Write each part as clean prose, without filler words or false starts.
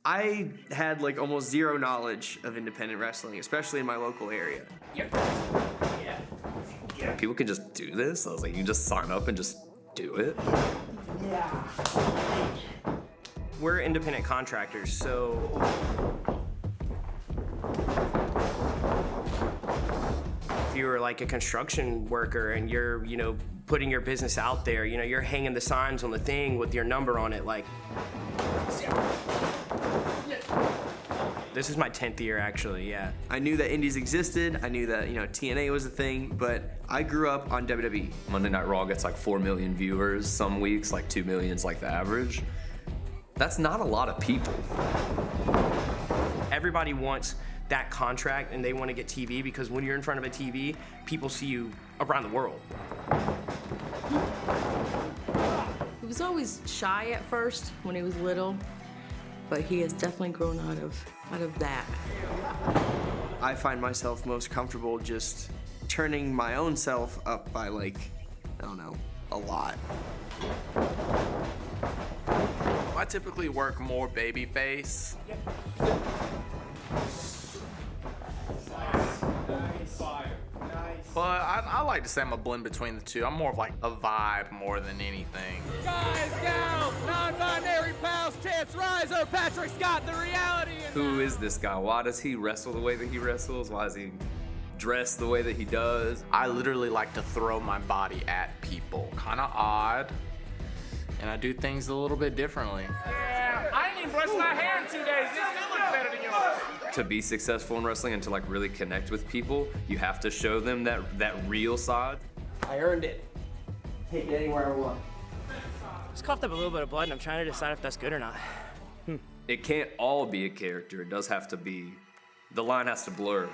I had like almost zero knowledge of independent wrestling, especially in my local area. People can just do this? I was like, you can just sign up and just do it? Yeah. We're independent contractors, so if you're like a construction worker and you're, putting your business out there, you're hanging the signs on the thing with your number on it, like, this is my 10th year, actually, yeah. I knew that indies existed. I knew that, TNA was a thing, but I grew up on WWE. Monday Night Raw gets like 4 million viewers. Some weeks, like 2 million's like the average. That's not a lot of people. Everybody wants that contract and they want to get TV because when you're in front of a TV, people see you around the world. He was always shy at first when he was little, but he has definitely grown out of that. I find myself most comfortable just turning my own self up by a lot. I typically work more babyface. But I like to say I'm a blend between the two. I'm more of like a vibe more than anything. Guys, gals, non-binary pals, Chance Riser, Patrick Scott, the reality. Who is this guy? Why does he wrestle the way that he wrestles? Why is he dressed the way that he does? I literally like to throw my body at people. Kind of odd. And I do things a little bit differently. Yeah, I didn't even brush my hair in 2 days. This still looks better than yours. To be successful in wrestling and to like really connect with people, you have to show them that real side. I earned it. Take it anywhere I want. Just coughed up a little bit of blood and I'm trying to decide if that's good or not. It can't all be a character. It does have to be, the line has to blur,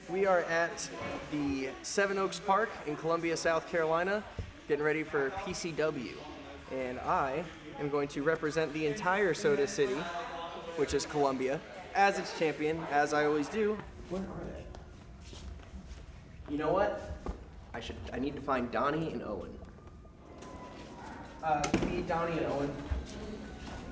We are at the Seven Oaks Park in Columbia, South Carolina, getting ready for PCW. And I am going to represent the entire Soda City, which is Columbia, as its champion, as I always do. Where are they? You know what? I need to find Donnie and Owen. We need Donnie and Owen.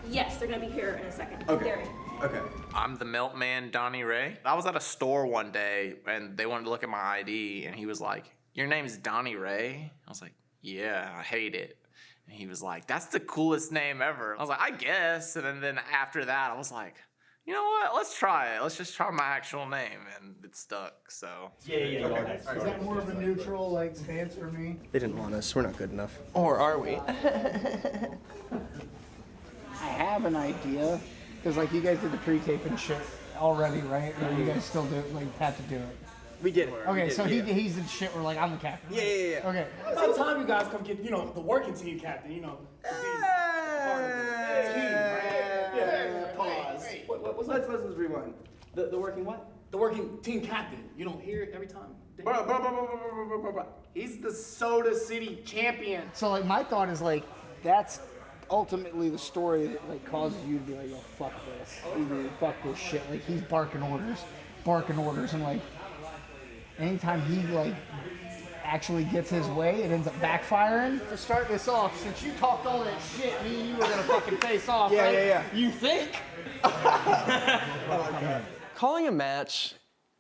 Yes, they're gonna be here in a second. Okay. Okay. I'm the milkman, Donnie Ray. I was at a store one day and they wanted to look at my ID and he was like, "Your name's Donnie Ray?" I was like, "Yeah, I hate it." And he was like, "That's the coolest name ever." I was like, "I guess." And then after that, I was like, you know what? Let's try it. Let's just try my actual name. And it stuck, so. Yeah. Okay. Is that more of a neutral stance for me? They didn't want us. We're not good enough. Or are we? I have an idea. Because you guys did the pre-tape and shit already, right? Or you guys still have to do it? We did it. Okay, so he's in shit where I'm the captain. Yeah. Okay. About time you guys come get, the working team captain, to be part of the team, right? Yeah. Pause. Let's rewind. The working what? The working team captain. You don't hear it every time? Bro. He's the Soda City champion. So my thought is that's ultimately the story that causes you to be like, "Oh, fuck this. Fuck this shit." He's barking orders, and anytime he actually gets his way, it ends up backfiring. To start this off, since you talked all that shit, me and you were gonna fucking face off, right? Yeah. You think? Calling a match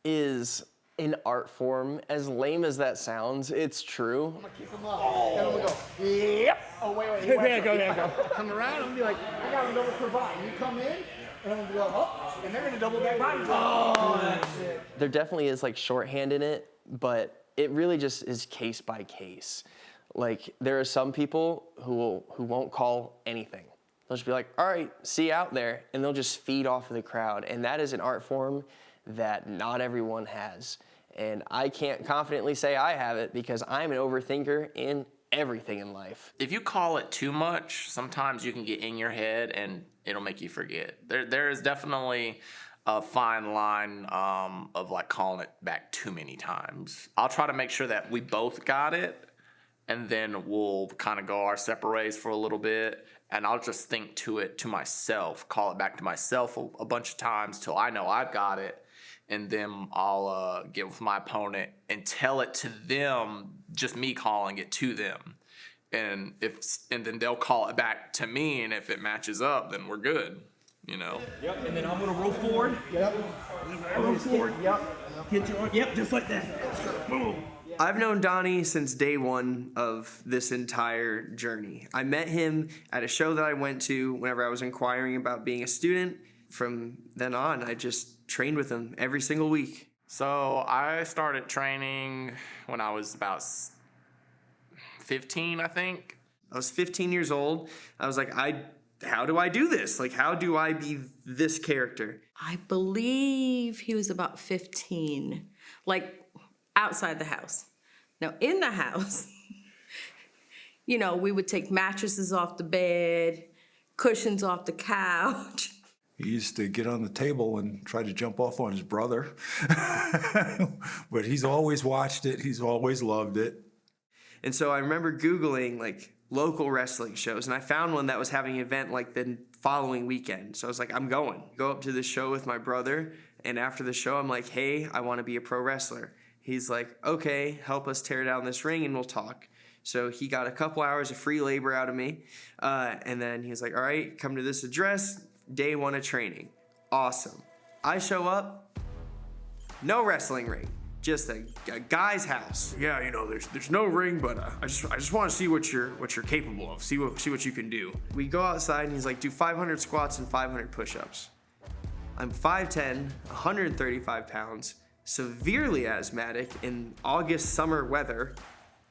is an art form. As lame as that sounds, it's true. I'm gonna keep him up. And I'm gonna go, yep. Oh, wait. There you go. Come around, I'm gonna be like, I got a double provide. You come in, and I'm gonna be like, oh, and they're gonna double back body drop. Oh, that's it. There definitely is shorthand in it, but it really just is case by case. There are some people who won't call anything. They'll just be like, all right, see you out there, and they'll just feed off of the crowd. And that is an art form that not everyone has. And I can't confidently say I have it because I'm an overthinker in everything in life. If you call it too much, sometimes you can get in your head and it'll make you forget. There is definitely a fine line of calling it back too many times. I'll try to make sure that we both got it, and then we'll kind of go our separate ways for a little bit, and I'll just think to myself, call it back to myself a bunch of times till I know I've got it. And then I'll get with my opponent and tell it to them, just me calling it to them. and then they'll call it back to me, and if it matches up, then we're good. You know. Yep, and then I'm gonna roll forward. Yep. Roll forward. Yep. Get your arm. Yep, just like that. Boom. I've known Donnie since day one of this entire journey. I met him at a show that I went to whenever I was inquiring about being a student. From then on, I just trained with him every single week. So I started training when I was about 15, I think. I was 15 years old. I was like, how do I do this? Like, how do I be this character? I believe he was about 15, like outside the house. Now, in the house, you know, we would take mattresses off the bed, cushions off the couch. He used to get on the table and try to jump off on his brother. But he's always watched it. He's always loved it. And so I remember Googling, like, local wrestling shows, and I found one that was having an event, like, the following weekend. So I was like, I'm going. Go up to the show with my brother, and after the show, I'm like, hey, I want to be a pro wrestler. He's like, okay, help us tear down this ring, and we'll talk. So he got a couple hours of free labor out of me, and then he was like, all right, come to this address, day one of training. Awesome. I show up, no wrestling ring. Just a guy's house. Yeah, you know, there's no ring, but I just want to see what you're capable of. See what you can do. We go outside and he's like, do 500 squats and 500 push-ups. I'm 5'10", 135 pounds, severely asthmatic in August summer weather,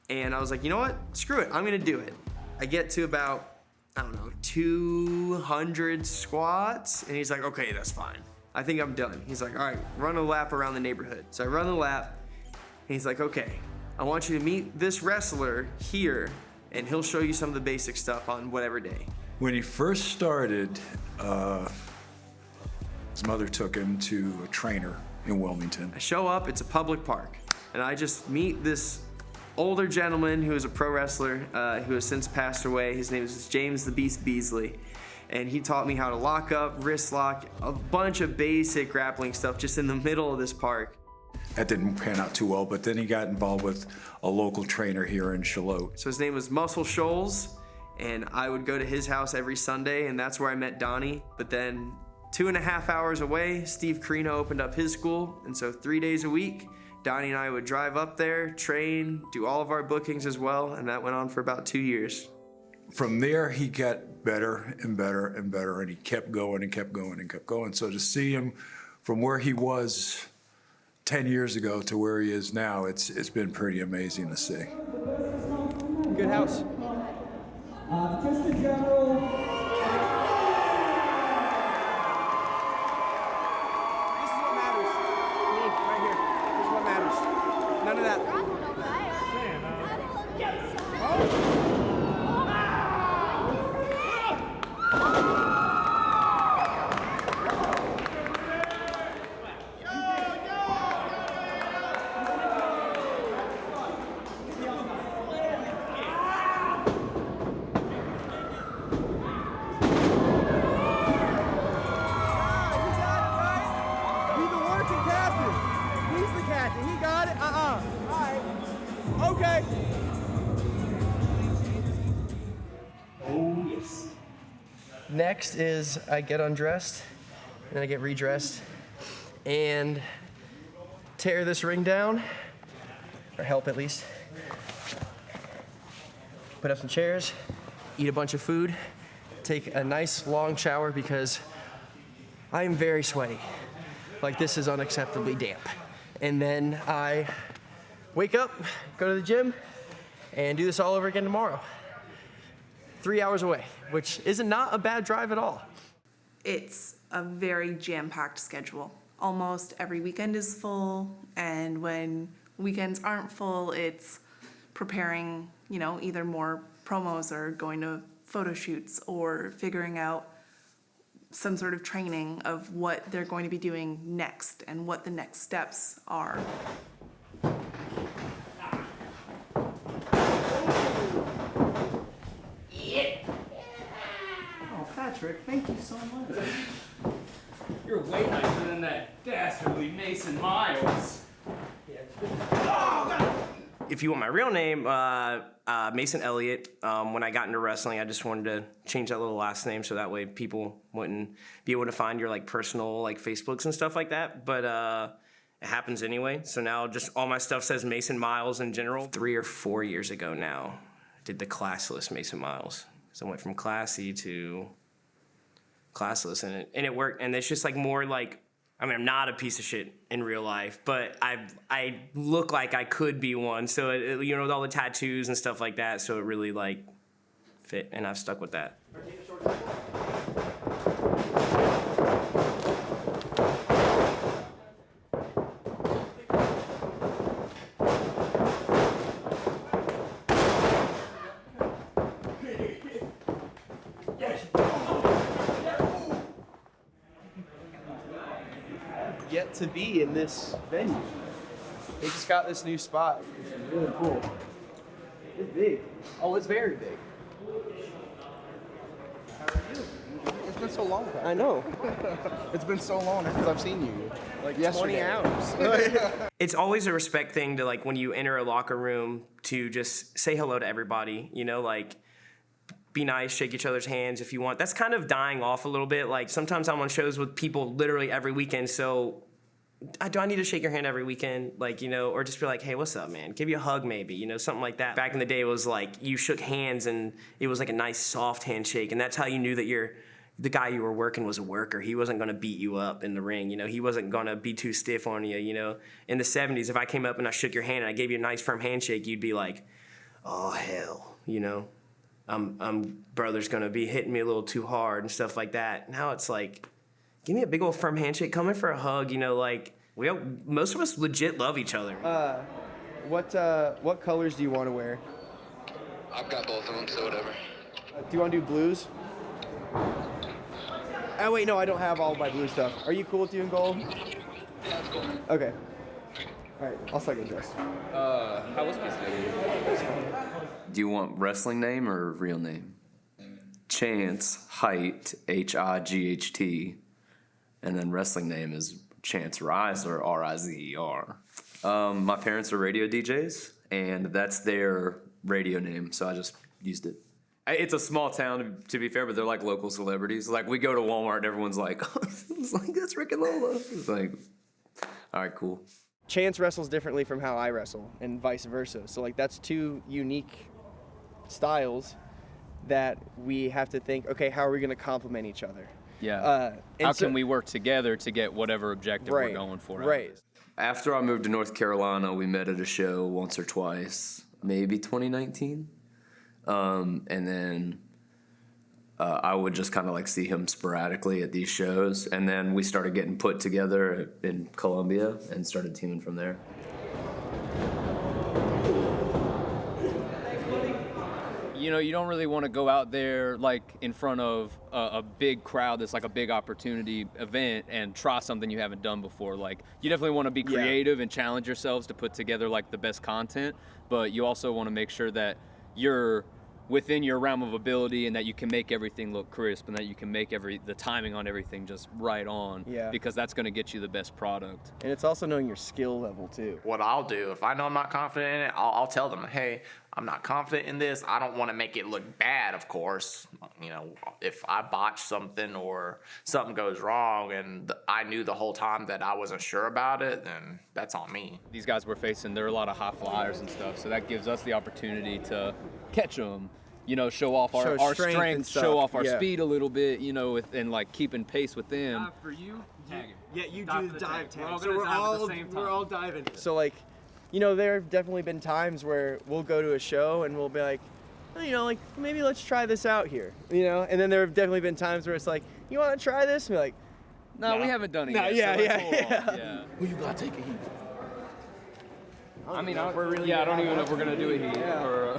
and I was like, you know what? Screw it. I'm gonna do it. I get to about, I don't know, 200 squats, and he's like, okay, that's fine. I think I'm done. He's like, all right, run a lap around the neighborhood. So I run the lap, and he's like, okay, I want you to meet this wrestler here, and he'll show you some of the basic stuff on whatever day. When he first started, his mother took him to a trainer in Wilmington. I show up, it's a public park, and I just meet this older gentleman who is a pro wrestler who has since passed away. His name is James the Beast Beasley. And he taught me how to lock up, wrist lock, a bunch of basic grappling stuff just in the middle of this park. That didn't pan out too well, but then he got involved with a local trainer here in Charlotte. So his name was Muscle Shoals, and I would go to his house every Sunday, and that's where I met Donnie. But then 2.5 hours away, Steve Carino opened up his school, and so 3 days a week, Donnie and I would drive up there, train, do all of our bookings as well, and that went on for about 2 years. From there, he got better and better and better, and he kept going and kept going and kept going. So to see him from where he was 10 years ago to where he is now, it's been pretty amazing to see. Good house. Just a general. This is what matters. Me, right here. This is what matters. None of that. Okay. Oh, yes. Next is I get undressed, and then I get redressed, and tear this ring down, or help at least. Put up some chairs, eat a bunch of food, take a nice long shower because I am very sweaty. Like, this is unacceptably damp. And then I wake up, go to the gym, and do this all over again tomorrow. 3 hours away, which is not a bad drive at all. It's a very jam-packed schedule. Almost every weekend is full, and when weekends aren't full, it's preparing, either more promos or going to photo shoots or figuring out some sort of training of what they're going to be doing next and what the next steps are. Oh, Patrick, thank you so much. You're way nicer than that dastardly Mason Miles. Oh, God. if you want my real name, Mason Elliott. When I got into wrestling, I just wanted to change that little last name so that way people wouldn't be able to find your like personal like Facebooks and stuff like that. But it happens anyway. So now just all my stuff says Mason Miles in general. 3 or 4 years ago now, I did the classless Mason Miles. So I went from classy to classless, and it worked. And it's just like more like, I mean, I'm not a piece of shit in real life, but I look like I could be one. So it, you know, with all the tattoos and stuff like that, so it really like fit, and I've stuck with that. Yet to be in this venue. They just got this new spot. It's really cool. It's big. Oh, it's very big. How are you? It's been so long. I know. It's been so long since I've seen you. Like yesterday. 20 hours. It's always a respect thing to like when you enter a locker room to just say hello to everybody, you know, like be nice, shake each other's hands if you want. That's kind of dying off a little bit. Like sometimes I'm on shows with people literally every weekend, so do I need to shake your hand every weekend? Like, you know, or just be like, hey, what's up, man? Give you a hug maybe, you know, something like that. Back in the day, it was like you shook hands and it was like a nice soft handshake, and that's how you knew that the guy you were working was a worker. He wasn't gonna beat you up in the ring, you know, he wasn't gonna be too stiff on you, you know. In the 70s, if I came up and I shook your hand and I gave you a nice firm handshake, you'd be like, oh hell, you know. Brother's gonna be hitting me a little too hard and stuff like that. Now it's like, give me a big old firm handshake, come in for a hug, you know, like most of us legit love each other. What colors do you want to wear? I've got both of them, so whatever. Do you want to do blues? Oh wait, no, I don't have all my blue stuff. Are you cool with doing gold? Yeah, that's cool. Okay. All right, I'll second guess. How was my name? Do you want wrestling name or real name? Chance Height, Hight, and then wrestling name is Chance Rizer, Rizer. My parents are radio DJs, and that's their radio name, so I just used it. It's a small town, to be fair, but they're like local celebrities. Like, we go to Walmart and everyone's like, it's like, that's Rick and Lola. It's like, all right, cool. Chance wrestles differently from how I wrestle, and vice versa. So, like, that's two unique styles that we have to think, okay, how are we going to complement each other? Yeah. How can we work together to get whatever objective we're going for? Right. After I moved to North Carolina, we met at a show once or twice, maybe 2019. And then I would just kind of like see him sporadically at these shows. And then we started getting put together in Columbia and started teaming from there. You know, you don't really want to go out there like in front of a big crowd that's like a big opportunity event and try something you haven't done before. Like, you definitely want to be creative and challenge yourselves to put together like the best content, but you also want to make sure that you're within your realm of ability and that you can make everything look crisp and that you can make the timing on everything just right on, because that's going to get you the best product. And it's also knowing your skill level too. What I'll do, if I know I'm not confident in it, I'll tell them, hey, I'm not confident in this. I don't want to make it look bad, of course. You know, if I botch something or something goes wrong and I knew the whole time that I wasn't sure about it, then that's on me. These guys we're facing, they're a lot of high flyers and stuff, so that gives us the opportunity to catch them, you know, show off our strength, show off our speed a little bit, you know, and like keeping pace with them. For you, tagging. Yeah, you do the dive tag. We're all diving. So like, you know, there have definitely been times where we'll go to a show and we'll be like, oh, you know, like maybe let's try this out here, you know. And then there have definitely been times where it's like, you want to try this? And we're like, no, we haven't done it no, yet. Yeah. Who you gotta take a heat? I mean, I don't even know if we're gonna do a heat or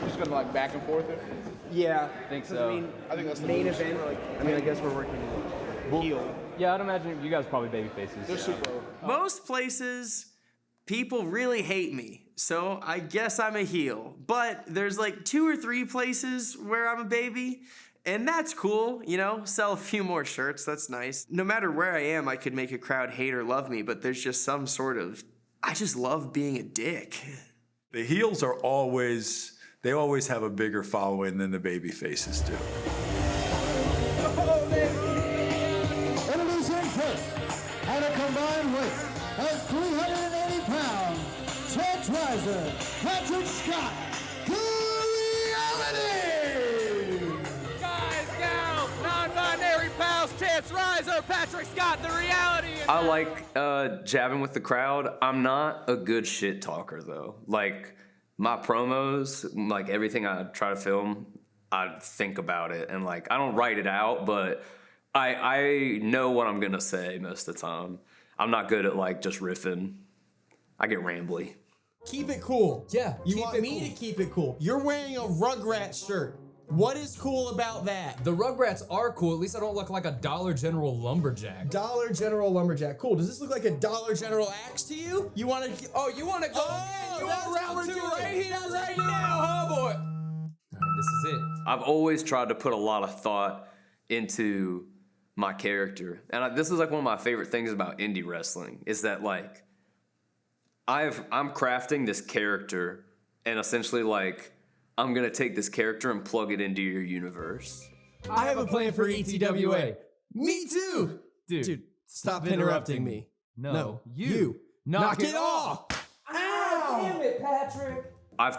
Just gonna like back and forth it. Yeah, I think so. I think that's the main moves. event. Like, I mean, I guess we're working heel. Yeah, I'd imagine you guys are probably baby faces. They're super. Most places, people really hate me, so I guess I'm a heel. But there's like 2 or 3 places where I'm a baby, and that's cool, you know? Sell a few more shirts, that's nice. No matter where I am, I could make a crowd hate or love me, but there's just some sort of, I just love being a dick. The heels are always have a bigger following than the baby faces do. Introducing first, at a combined weight of 380 pounds, Chance Riser, Patrick Scott, the Reality! Guys, gals, non-binary pals, Chance Riser, Patrick Scott, the Reality! I like jabbing with the crowd. I'm not a good shit talker though. Like my promos, like everything I try to film, I think about it and like I don't write it out, but I know what I'm gonna say most of the time. I'm not good at like just riffing. I get rambly. Keep it cool. Yeah, You want me to keep it cool. You're wearing a Rugrats shirt. What is cool about that? The Rugrats are cool. At least I don't look like a Dollar General lumberjack. Dollar General lumberjack. Cool. Does this look like a Dollar General axe to you? You want to? Oh, you want to go? You want round two right here, right now, huh, boy? All right, this is it. I've always tried to put a lot of thought into my character, and this is like one of my favorite things about indie wrestling is that like I'm crafting this character, and essentially like I'm gonna take this character and plug it into your universe. I have a plan for ETWA. Me too. Dude, Stop interrupting me. No, you. Knock it off. Ow! Damn it, Patrick. I've,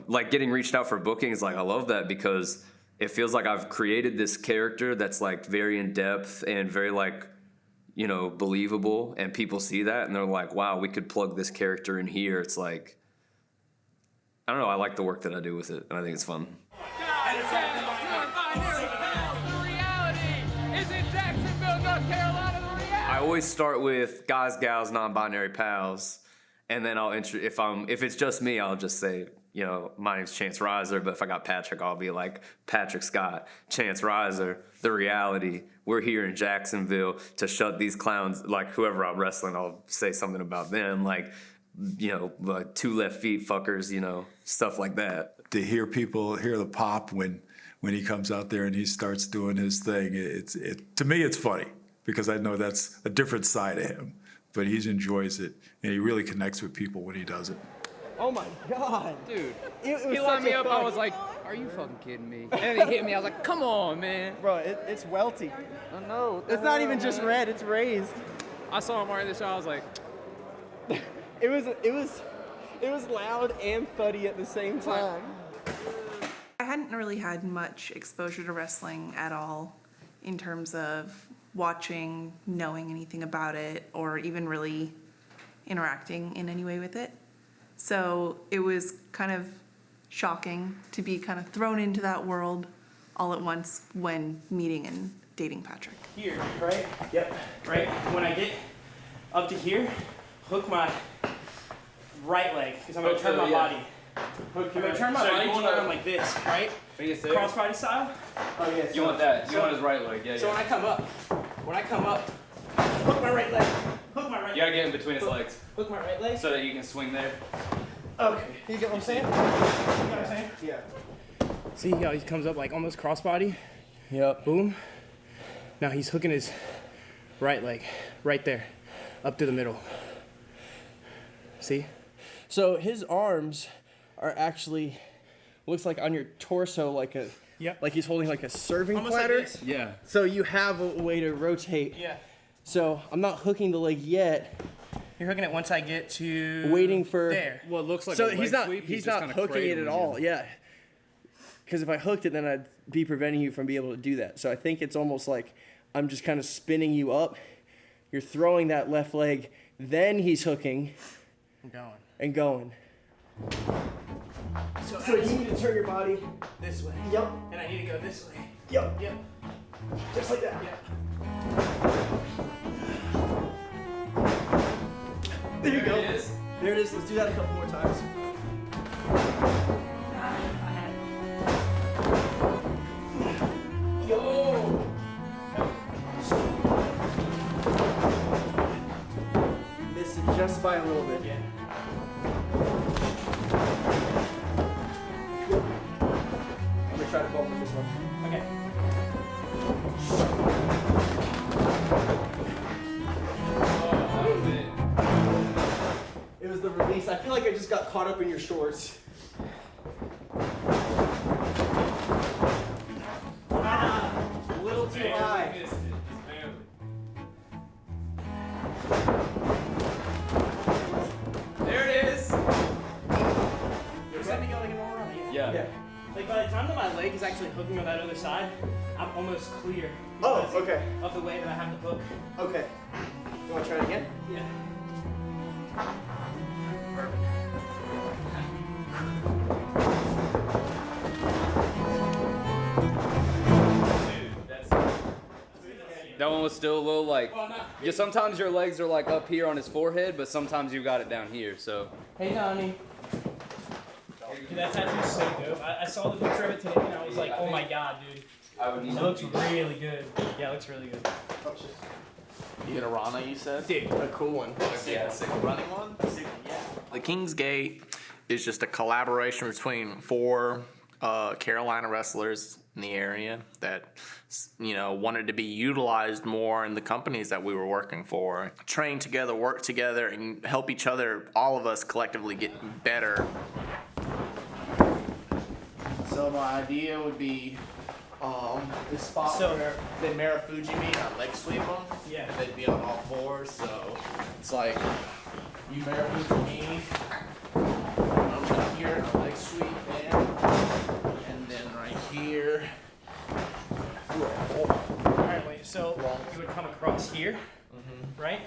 like getting reached out for bookings, like I love that because it feels like I've created this character that's like very in depth and very like, believable, and people see that and they're like, wow, we could plug this character in here. It's like, I don't know, I like the work that I do with it and I think it's fun. I always start with guys, gals, non-binary pals, and then if it's just me, I'll just say, my name's Chance Riser, but if I got Patrick, I'll be like, Patrick Scott, Chance Riser, the Reality. We're here in Jacksonville to shut these clowns, like whoever I'm wrestling, I'll say something about them, like, like 2 left feet fuckers, stuff like that. To hear people hear the pop when he comes out there and he starts doing his thing, to me it's funny because I know that's a different side of him, but he enjoys it and he really connects with people when he does it. Oh my God. Dude, It was he such lined me a up. thug. I was like, are you fucking kidding me? And he hit me. I was like, come on, man. Bro, it's welty. I know. It's not even just red, it's raised. I saw him wearing this show. I was like, It was loud and thuddy at the same time. I hadn't really had much exposure to wrestling at all in terms of watching, knowing anything about it, or even really interacting in any way with it. So it was kind of shocking to be kind of thrown into that world all at once when meeting and dating Patrick. Here, right? Yep. Right? When I get up to here, hook my right leg, because I'm going to turn my body. I'm going to turn my body to where I'm like this, right? Crossbody style. Oh, yeah. you want that? You want his right leg? Yeah, So yeah. when I come up, hook my right leg. Hook my right You gotta leg. get in between his legs Hook my right leg. so that you can swing there. Okay. You get what I'm saying? You know what I'm saying? Yeah. See how he comes up like almost crossbody? Yep. Boom. Now he's hooking his right leg right there, up to the middle. See? So his arms are actually, looks like on your torso like like he's holding like a serving Almost like platter. this. Yeah. So you have a way to rotate. Yeah. So I'm not hooking the leg yet. You're hooking it once I get to Waiting for there. Well, it looks like so a leg he's not sweep. he's just not kinda hooking it at cradling all. you. Yeah. Because if I hooked it, then I'd be preventing you from being able to do that. So I think it's almost like I'm just kind of spinning you up. You're throwing that left leg, then he's hooking I'm going. and going. So you need to turn your body This way. Yep. And I need to go this way. Yep. Yep. Just like that. Yep. There you go. it is. There it is. Let's do that a couple more times. Yo. Missed it just by a little bit. Yeah. I'm gonna try to bump with this one. Okay. It was the release. I feel like I just got caught up in your shorts. A little too high. There it is. Does that mean you gotta get more on? Yeah. Like by the time that my leg is actually hooking on that other side, I'm almost clear. Oh, okay. Of the way that I have the hook. Okay. You want to try it again? Yeah. That one was still a little like, yeah, sometimes your legs are like up here on his forehead, but sometimes you got it down here, so. Hey, Donnie. Dude, that tattoo's so dope. I saw the picture of it today and I was like, oh my god, dude. It looks really good. Yeah, it looks really good. You get a Rana, you said? Dude, a cool one. Yeah, sick running one? Yeah. The Kingsgate is just a collaboration between 4 Carolina wrestlers in the area that, you know, wanted to be utilized more in the companies that we were working for. Train together, work together, and help each other, all of us collectively get better. So my idea would be this spot where they Marafuji me and I leg sweep them. Yeah. And they'd be on all 4s, so it's like you Marafuji me, I'm up here and I leg sweep them, and then right here. Alright, wait, so you would come across here, right?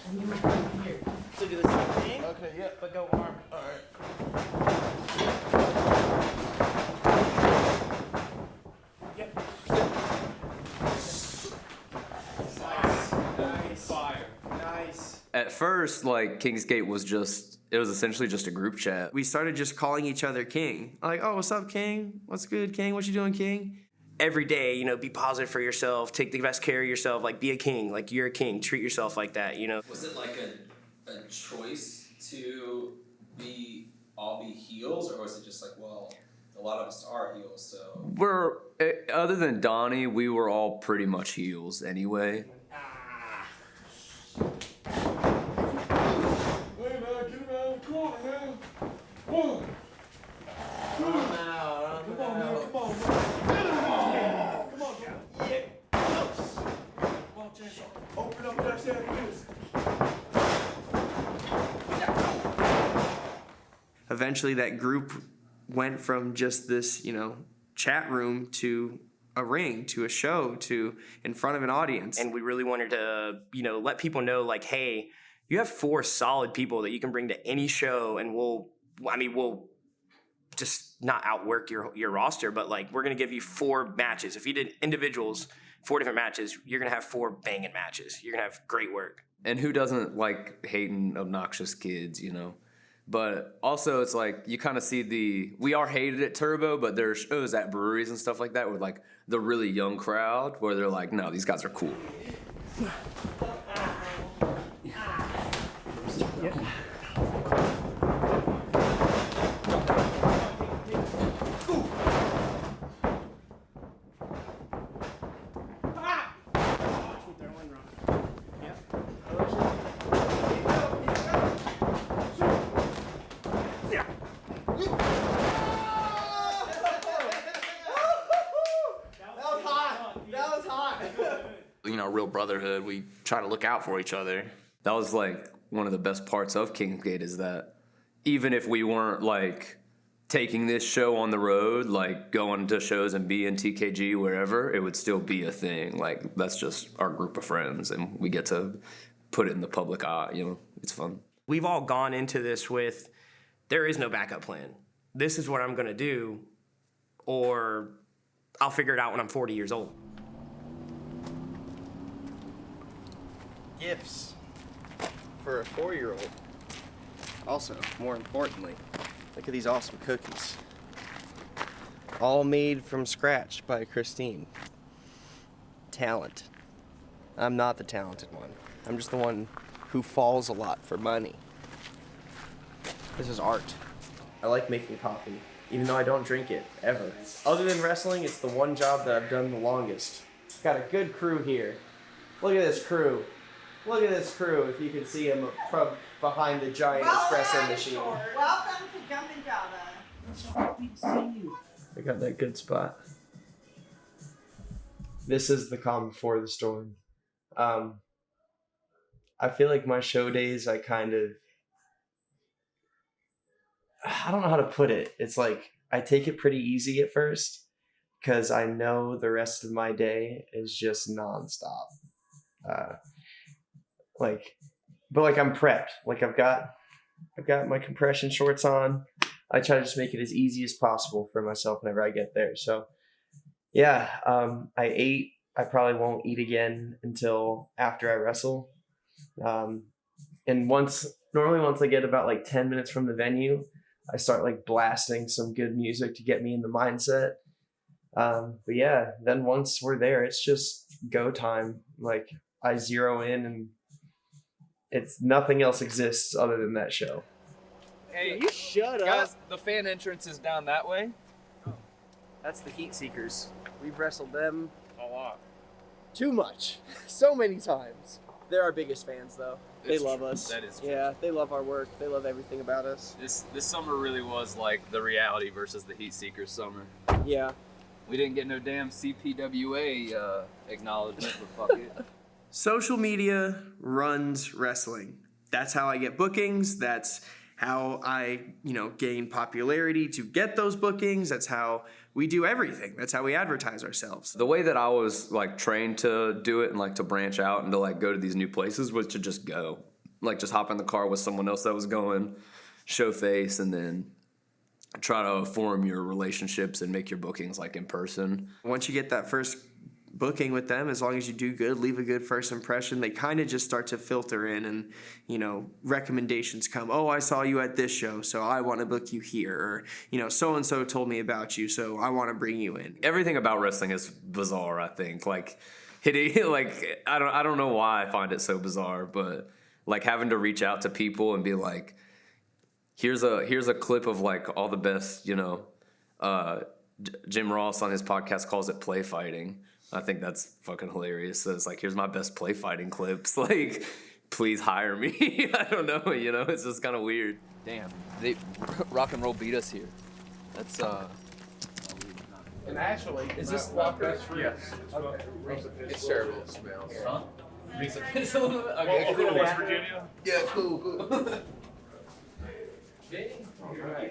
And you would come here. So do the same thing. Okay, yeah. But go arm. Alright. Yep. Nice. Fire. Nice. At first, like, Kingsgate was essentially just a group chat. We started just calling each other King. Like, oh, what's up, King? What's good, King? What you doing, King? Every day, you know, be positive for yourself. Take the best care of yourself. Like, be a king. Like, you're a king. Treat yourself like that, you know? Was it like a choice to all be heels, or was it just like, well, a lot of us are heels, so... Other than Donnie, we were all pretty much heels anyway. Hey man, get him out of the corner, man. One. Come on, man. Come on, man. Come on, yeah. Come on, Jason. Open up that side of this. Eventually, that group went from just this, you know, chat room to a ring, to a show, to in front of an audience. And we really wanted to, you know, let people know, like, hey, you have 4 solid people that you can bring to any show, and we'll just not outwork your roster, but like, we're gonna give you 4 matches. If you did individuals, 4 different matches, you're gonna have 4 banging matches. You're gonna have great work. And who doesn't like hating obnoxious kids, you know? But also, it's like, you kind of see we are hated at Turbo, but there's shows at breweries and stuff like that with like the really young crowd where they're like, no, these guys are cool. You know, real brotherhood. We try to look out for each other. That was like one of the best parts of Kingsgate, is that even if we weren't like taking this show on the road, like going to shows and being TKG wherever, it would still be a thing. Like, that's just our group of friends, and we get to put it in the public eye, you know? It's fun. We've all gone into this with, there is no backup plan. This is what I'm gonna do, or I'll figure it out when I'm 40 years old. Gifts for a 4-year-old. Also, more importantly, look at these awesome cookies. All made from scratch by Christine. Talent. I'm not the talented one. I'm just the one who falls a lot for money. This is art. I like making coffee, even though I don't drink it, ever. Other than wrestling, it's the one job that I've done the longest. Got a good crew here. Look at this crew. Look at this crew, if you can see them from behind the giant espresso machine. Welcome to Jumpin' Java. Happy to see you. I got that good spot. This is the calm before the storm. I feel like my show days, I don't know how to put it. It's like I take it pretty easy at first because I know the rest of my day is just nonstop. But I'm prepped. Like I've got my compression shorts on. I try to just make it as easy as possible for myself whenever I get there. So yeah, I ate. I probably won't eat again until after I wrestle. And once I get about like 10 minutes from the venue, I start like blasting some good music to get me in the mindset. But yeah, then once we're there, it's just go time. Like I zero in and it's nothing else exists other than that show. Hey, you shut up. Guys, the fan entrance is down that way. That's the Heat Seekers. We've wrestled them A lot. too much. So many times. They're our biggest fans though. They It's love true. us. That is true. Yeah, they love our work. They love everything about us. This summer really was like the reality versus the Heat Seekers summer. Yeah. We didn't get no damn CPWA acknowledgement, but fuck it. Social media runs wrestling. That's how I get bookings. That's how I, gain popularity to get those bookings. That's how we do everything. That's how we advertise ourselves. The way that I was like trained to do it and like to branch out and to like go to these new places was to just go. Like just hop in the car with someone else that was going, show face, and then try to form your relationships and make your bookings like in person. Once you get that first booking with them, as long as you do good, leave a good first impression, they kind of just start to filter in and, recommendations come. Oh, I saw you at this show, so I want to book you here. Or, so-and-so told me about you, so I want to bring you in. Everything about wrestling is bizarre, I think. Like, I don't know why I find it so bizarre, but like having to reach out to people and be like, here's a clip of like all the best, Jim Ross on his podcast calls it play fighting. I think that's fucking hilarious. So it's like, here's my best play fighting clips. Like, please hire me. I don't know, it's just kind of weird. Damn, they rock and roll beat us here. That's And actually, is this locker? Yes. Okay. It's terrible. It smells. Huh? West Virginia. Yeah, cool.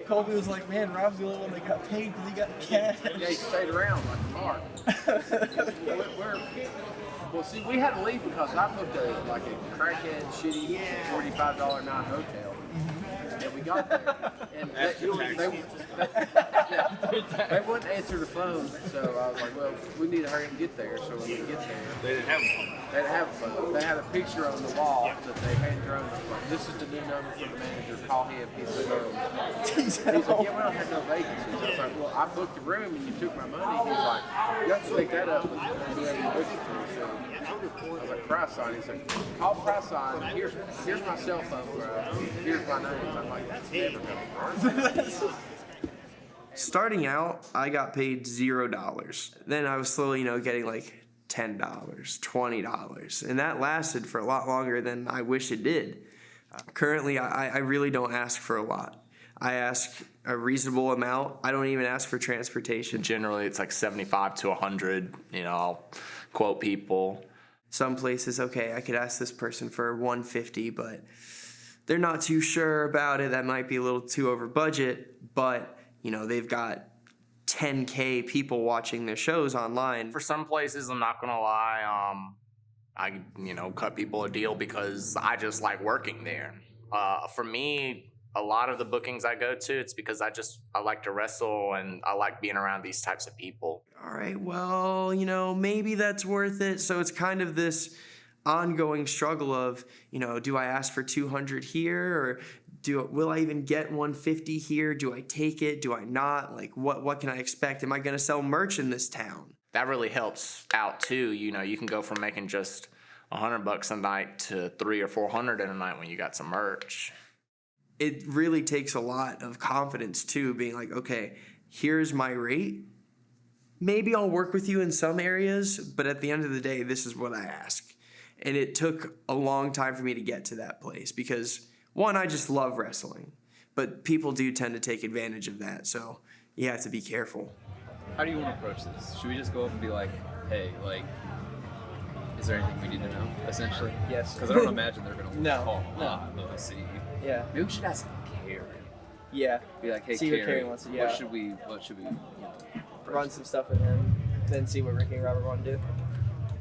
Colby was like, man, Rob's the only one that got paid because he got cash. Yeah, he stayed around like a mark. Well, see, we had to leave because I booked a crackhead, shitty, $45 a night hotel. And we got there, and they wouldn't answer the phone, so I was like, well, we need to hurry and get there. So when we get there, They didn't have a phone. they didn't have a phone. They had a picture on the wall that they had drawn. This is the new number for the manager. Call him. He's like, He's like, yeah, we don't have no vacancies. I was like, well, I booked a room and you took my money. He was like, you have to take that up with whoever you booked it to. So I was like, price sign. He's like, call price sign. Here's my cell phone, bro. Here's my name. I'm like, that's never gonna work. Starting out, I got paid $0. Then I was slowly, getting like $10, $20. And that lasted for a lot longer than I wish it did. Currently, I really don't ask for a lot. I ask a reasonable amount. I don't even ask for transportation. Generally, it's like 75 to 100. I'll quote people. Some places, okay, I could ask this person for 150, but they're not too sure about it. That might be a little too over budget, but they've got 10K people watching their shows online. For some places, I'm not gonna lie, I cut people a deal because I just like working there. For me, a lot of the bookings I go to, it's because I like to wrestle and I like being around these types of people. All right, well, maybe that's worth it. So it's kind of this ongoing struggle of, do I ask for 200 here, or will I even get 150 here? Do I take it? Do I not? Like, what can I expect? Am I going to sell merch in this town? That really helps out too. You can go from making just $100 a night to $300 or $400 in a night when you got some merch. It really takes a lot of confidence too, being like, okay, here's my rate. Maybe I'll work with you in some areas, but at the end of the day, this is what I ask. And it took a long time for me to get to that place because, one, I just love wrestling. But people do tend to take advantage of that, so you have to be careful. How do you want to approach this? Should we just go up and be like, hey, like, is there anything we need to know, essentially? Yes. Because I don't imagine they're going to No. see. Yeah. Maybe we should ask Carrie. Yeah. Be like, hey, See what Carrie, Carrie wants to do. Yeah. what should we Run some stuff with him, then see what Ricky and Robert want to do.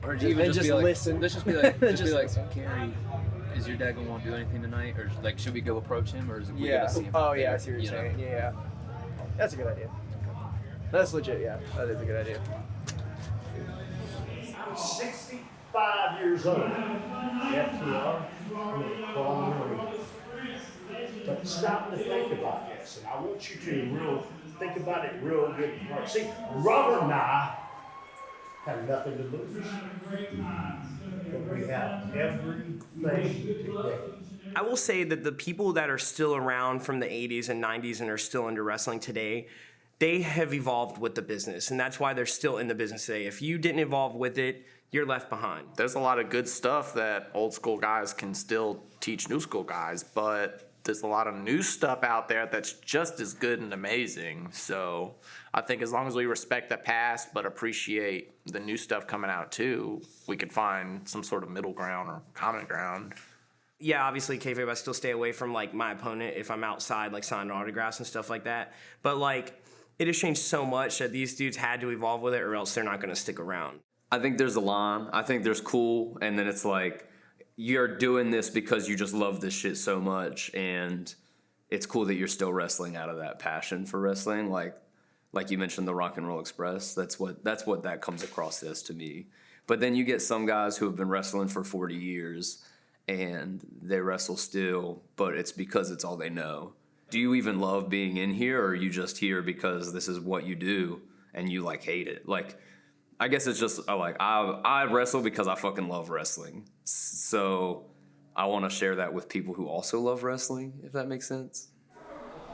Or even just just be like, listen. Let's just be like, Listen. Carrie, is your dad gonna want to do anything tonight, or like, should we go approach him, or is it we Yeah. gonna see him? Oh there, yeah, I see what you you're know? saying. Yeah. That's a good idea. That's legit. Yeah, that is a good idea. 65 years old. FTR. But stop to think about this, and I want you to think about it real good. See, Robert and I have nothing to lose. But we have everything today. I will say that the people that are still around from the 80s and 90s and are still into wrestling today, they have evolved with the business, and that's why they're still in the business today. If you didn't evolve with it, you're left behind. There's a lot of good stuff that old school guys can still teach new school guys, but there's a lot of new stuff out there that's just as good and amazing. So I think as long as we respect the past but appreciate the new stuff coming out too, we could find some sort of middle ground or common ground. Yeah, obviously kayfabe, I still stay away from like my opponent if I'm outside, like signing autographs and stuff like that. But like, it has changed so much that these dudes had to evolve with it, or else they're not going to stick around. I think there's a line. I think there's cool, and then it's like, you're doing this because you just love this shit so much, and it's cool that you're still wrestling out of that passion for wrestling. Like you mentioned, the Rock and Roll Express. That's what that comes across as to me. But then you get some guys who have been wrestling for 40 years, and they wrestle still, but it's because it's all they know. Do you even love being in here, or are you just here because this is what you do and you like hate it? Like, I guess it's just like I wrestle because I fucking love wrestling. So I want to share that with people who also love wrestling, if that makes sense.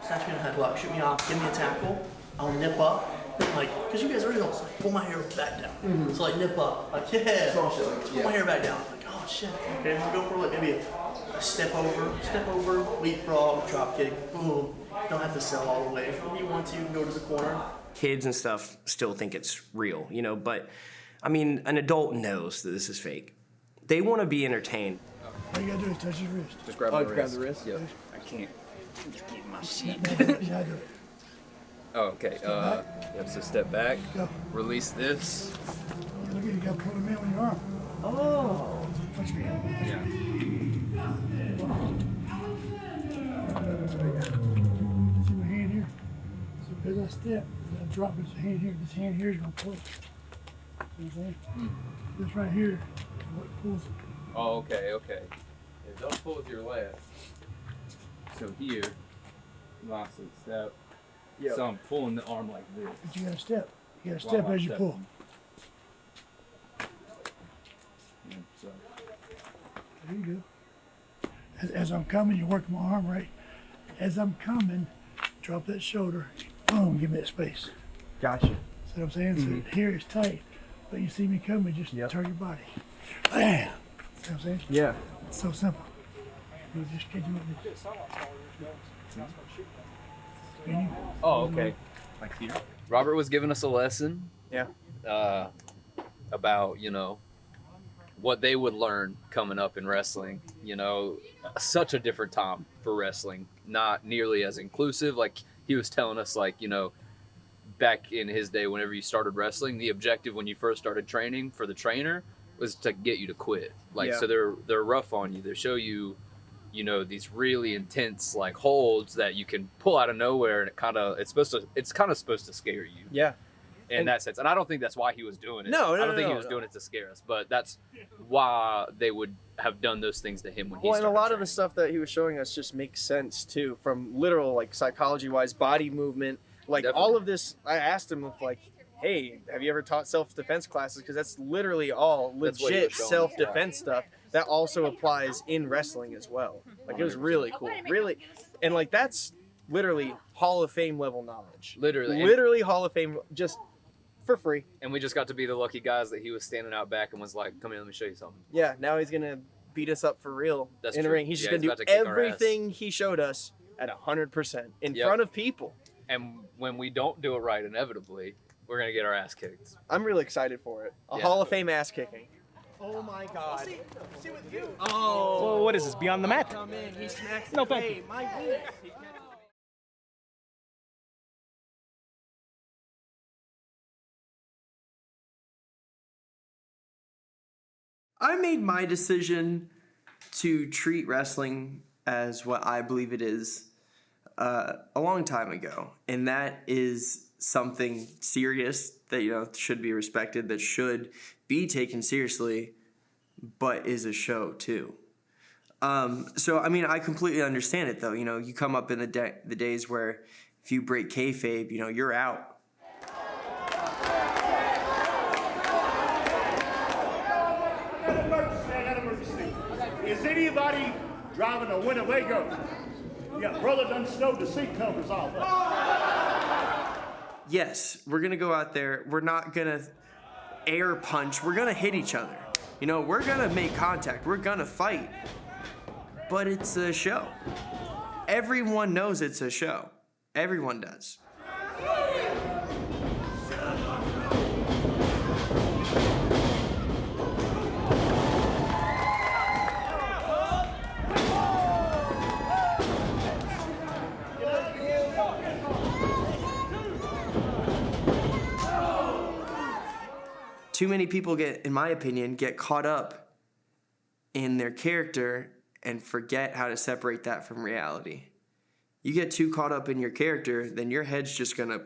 Snatch me in a headlock, shoot me off, give me a tackle, I'll nip up, then like, because you guys already know, it's like, pull my hair back down. Mm-hmm. So like nip up, like yeah, pull my hair back down. Like, oh shit, okay, we'll go for like maybe a step over, leapfrog, drop kick, boom. Don't have to sell all the way. If you want to, you can go to the corner. Kids and stuff still think it's real, you know, but I mean, an adult knows that this is fake. They want to be entertained. All you gotta do is touch his wrist. Just grab the wrist. Yeah. I can't get my seat. Yeah, I do it. Oh, okay. Yep, so step back. Go. Release this. Look at you, got to put him in on your arm. Oh. Punch me in. Yeah. See my hand here? So as I step, I drop this hand here. This hand here is going to pull it. See what I'm saying? This right here is what pulls it. Oh, okay. Yeah, don't pull with your left. So here, last step. Yep. So I'm pulling the arm like this. But you got to step. You got to While step I'm as you stepping. pull. Yeah, so. There you go. As I'm coming, you work my arm right. As I'm coming, drop that shoulder. Boom, give me that space. Gotcha. See what I'm saying? So here it's tight, but you see me coming, just turn your body. Bam! See what I'm saying? Yeah. It's so simple. You just catch him with this. Spinning. Oh, okay. Like here. Robert was giving us a lesson. Yeah. About, what they would learn coming up in wrestling. Such a different time for wrestling. Not nearly as inclusive. Like he was telling us, back in his day, whenever you started wrestling, the objective when you first started training for the trainer was to get you to quit. So they're rough on you. They show you, these really intense holds that you can pull out of nowhere, and it's kind of supposed to scare you. Yeah. In that sense. And I don't think that's why he was doing it. No, I don't think he was doing it to scare us, but that's why they would have done those things to him when he started. And a lot of the stuff that he was showing us just makes sense too, from literal psychology-wise, body movement, all of this. I asked him if hey, have you ever taught self-defense classes? Because that's literally all legit self-defense stuff that also applies in wrestling as well. It was really cool, really, and that's literally Hall of Fame level knowledge. Literally Hall of Fame. Just for free. And we just got to be the lucky guys that he was standing out back and was like, "Come here, let me show you something." Yeah, now he's gonna beat us up for real That's in the true. ring. He's Yeah, just he's gonna about do to kick our ass. everything he showed us at 100% in Yep. front of people. And when we don't do it right, inevitably, we're gonna get our ass kicked. I'm really excited for it. A Yeah. Hall of Fame ass kicking. Oh my God. See with you. Oh. Well, what is this? Beyond the Mat? Come in. He smacks No, it thank away. you. My goodness. I made my decision to treat wrestling as what I believe it is a long time ago, and that is something serious that should be respected, that should be taken seriously, but is a show too. So I mean, I completely understand it though. You come up in the days where if you break kayfabe, you're out. Is anybody driving a Winnebago? Yeah, brother done stowed the seat covers off. Yes, we're gonna go out there. We're not gonna air punch. We're gonna hit each other. We're gonna make contact. We're gonna fight. But it's a show. Everyone knows it's a show. Everyone does. Too many people in my opinion, get caught up in their character and forget how to separate that from reality. You get too caught up in your character, then your head's just gonna,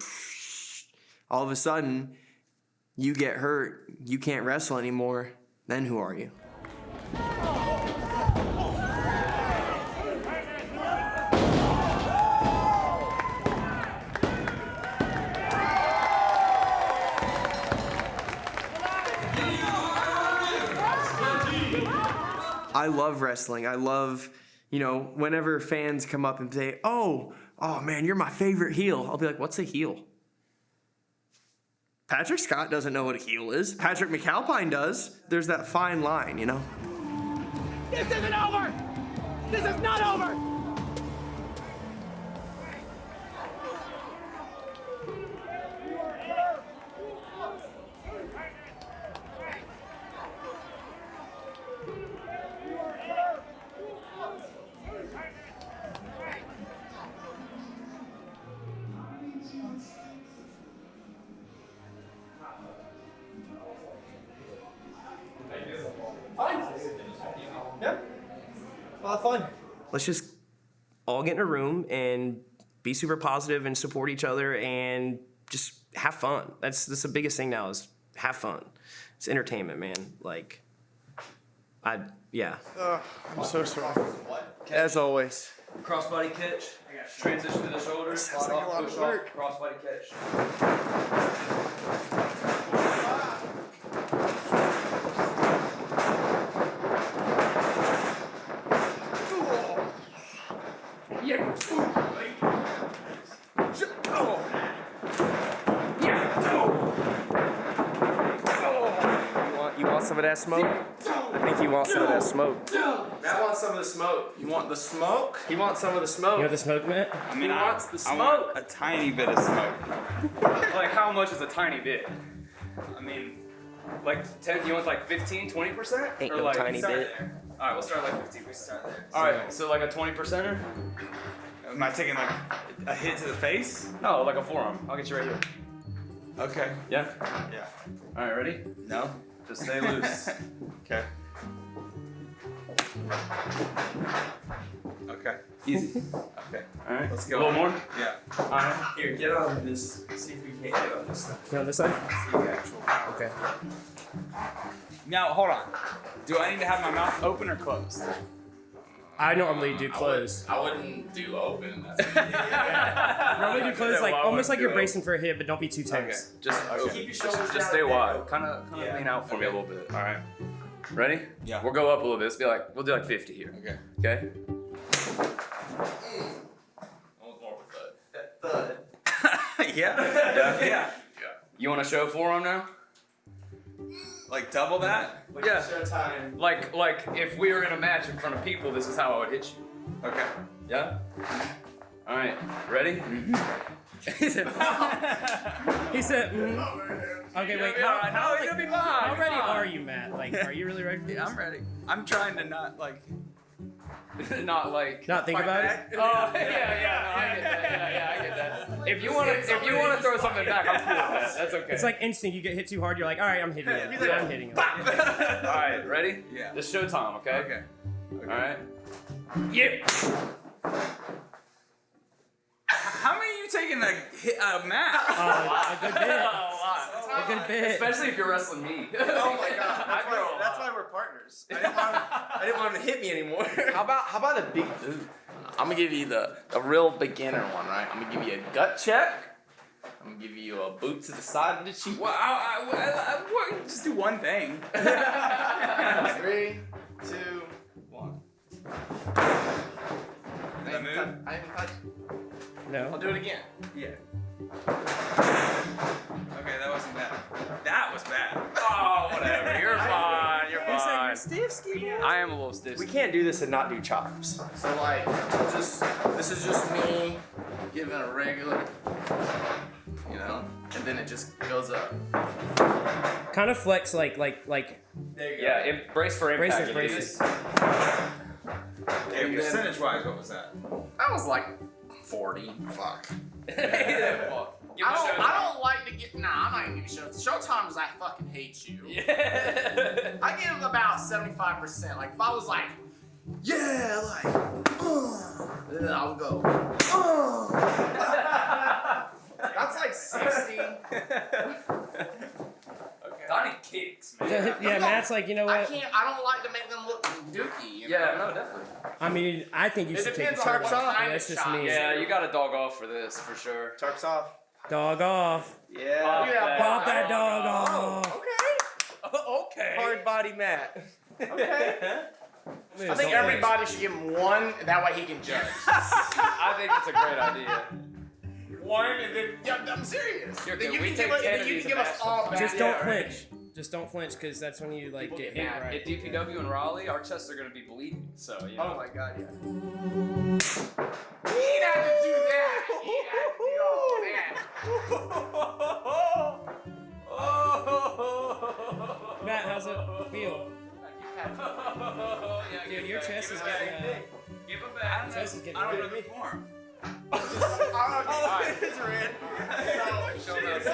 all of a sudden, you get hurt, you can't wrestle anymore, then who are you? I love wrestling. I love, whenever fans come up and say, oh man, you're my favorite heel. I'll be like, what's a heel? Patrick Scott doesn't know what a heel is. Patrick McAlpine does. There's that fine line, This isn't over! This is not over! Yeah. A lot of fun. Let's just all get in a room and be super positive and support each other and just have fun. That's the biggest thing now is have fun. It's entertainment, man. I'm so sorry. As always. Crossbody catch. Transition to the shoulders. Sounds like a lot of work. Crossbody catch. You want some of that smoke? I think you want some of that smoke. Matt wants some of the smoke. You want the smoke? He wants some of the smoke. You want the smoke, Matt? I mean, He wants the I want a tiny bit of smoke. Like, how much is a tiny bit? I mean, like, 10, you want like 15, 20%? Ain't or no like, tiny start bit. there. All right, we'll start like 15. We start there. All right, so like a 20%er? Am I taking like a hit to the face? No, like a forearm. I'll get you right here. Okay. Yeah? Yeah. All right, ready? No. Just stay loose. Okay. Okay. Easy. Okay. All right. Let's go. A little more? Yeah. All right. Here, get on this. See if we can't get on this stuff. Go on this side? See the actual. Okay. Now, hold on. Do I need to have my mouth open or closed? I normally do close. I wouldn't do open. Normally do close, Yeah, well, I almost like wouldn't you're do bracing for a hit, but don't be too Okay. tense. Just Keep your shoulders Just down stay and wide. Kind of Yeah. lean out for me a little bit. All right. Ready? Yeah. We'll go up a little bit. We'll do like 50 here. Okay. Okay? Almost more of a thud. That thud. Yeah. Yeah. Yeah. You want to show for him now? Like double that? Yeah. Showtime. Like if we were in a match in front of people, this is how I would hit you. Okay. Yeah? All right. Ready? He said, okay, wait, how ready are you, Matt? Like, are you really ready for this? I'm ready. I'm trying to not think about it? Oh, yeah, I get that. If you want to throw something back, I'm cool with that. That's okay. It's like instinct. You get hit too hard, you're like, all right, I'm hitting it. I'm hitting it. All right, ready? Yeah. It's showtime, okay? Okay. All right. Yeah. How many are you taking a Matt? A good bit. A good bit. Especially if you're wrestling me. Oh my god. That's why we're partners. I didn't want him to hit me anymore. How about a big boot? I'm gonna give you the real beginner one, right? I'm gonna give you a gut check. I'm gonna give you a boot to the side of the cheek. Well, I just do one thing. 3, 2, 1. I didn't touch. No. I'll do it again. Yeah. Okay, that wasn't bad. That was bad. Oh, whatever. You're fine. You're fine. You're stiff, Ski. I am a little stiff. We can't do this and not do chops. So like, this is just me giving a regular, and then it just goes up. Kind of flex like. There you go. Yeah, brace for impact. Brace it. Okay, percentage-wise, what was that? That was like 40. Fuck. I I don't like to get. Nah, I'm not gonna give you Showtime is I fucking hate you. Yeah. I give about 75%. Like if I was like, yeah, like, then I would go, That's like 60. Donnie kicks, man. Yeah, Matt's like, you know what? I don't like to make them look dookie. Yeah, no, definitely. I mean, I think you should take a Tarps off. That's just me. Yeah, you got to dog off for this, for sure. Tarps off. Dog off. Yeah. Pop that dog off. Okay. Hard body Matt. Okay. I think everybody should give him one, that way he can judge. I think it's a great idea. One, and then, yeah, I'm serious. Here, Then you we can take give, 10 of you these can give and us match all them. back. Just don't flinch. Just don't flinch, because that's when you like get hit right. At DPW in Raleigh, our chests are going to be bleeding, so, you know. Oh my god, yeah. He didn't have to do that. He had to do all that. Matt, how's it feel? Dude, your chest is getting. Give him back. Chest is getting. I don't know the form. Oh, it's red. Show us.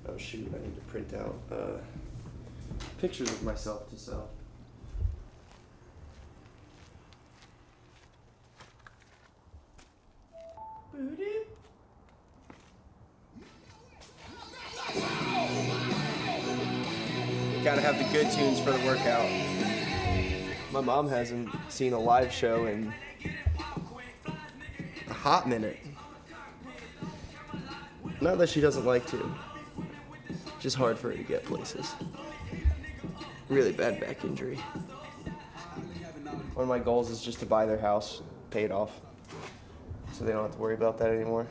Oh shoot, I need to print out pictures of myself to sell. Gotta have the good tunes for the workout. My mom hasn't seen a live show in a hot minute. Not that she doesn't like to. Just hard for her to get places. Really bad back injury. One of my goals is just to buy their house, pay it off, so they don't have to worry about that anymore.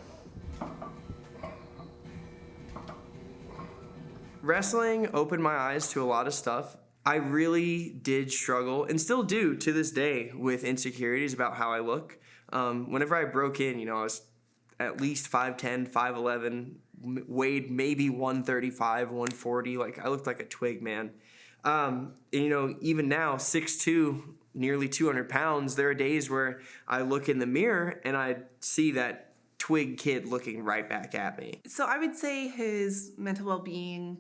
Wrestling opened my eyes to a lot of stuff. I really did struggle, and still do to this day, with insecurities about how I look. Whenever I broke in, I was at least 5'10", 5'11", weighed maybe 135, 140. Like, I looked like a twig, man. And, even now, 6'2", nearly 200 pounds, there are days where I look in the mirror and I see that twig kid looking right back at me. So I would say his mental well-being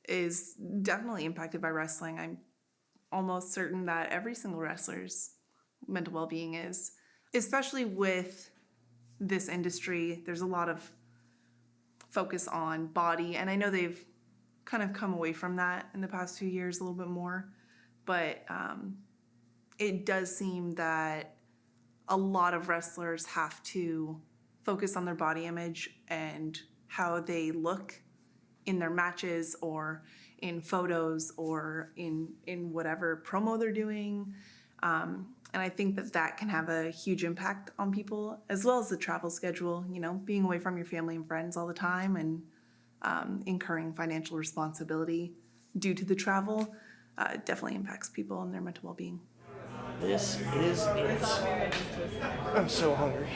is definitely impacted by wrestling. I'm almost certain that every single wrestler's mental well-being is, especially with this industry. There's a lot of focus on body, and I know they've kind of come away from that in the past 2 years a little bit more, but it does seem that a lot of wrestlers have to focus on their body image and how they look in their matches or in photos or in whatever promo they're doing. And I think that can have a huge impact on people, as well as the travel schedule, you know, being away from your family and friends all the time and incurring financial responsibility due to the travel definitely impacts people and their mental well-being. This is it. I'm so hungry.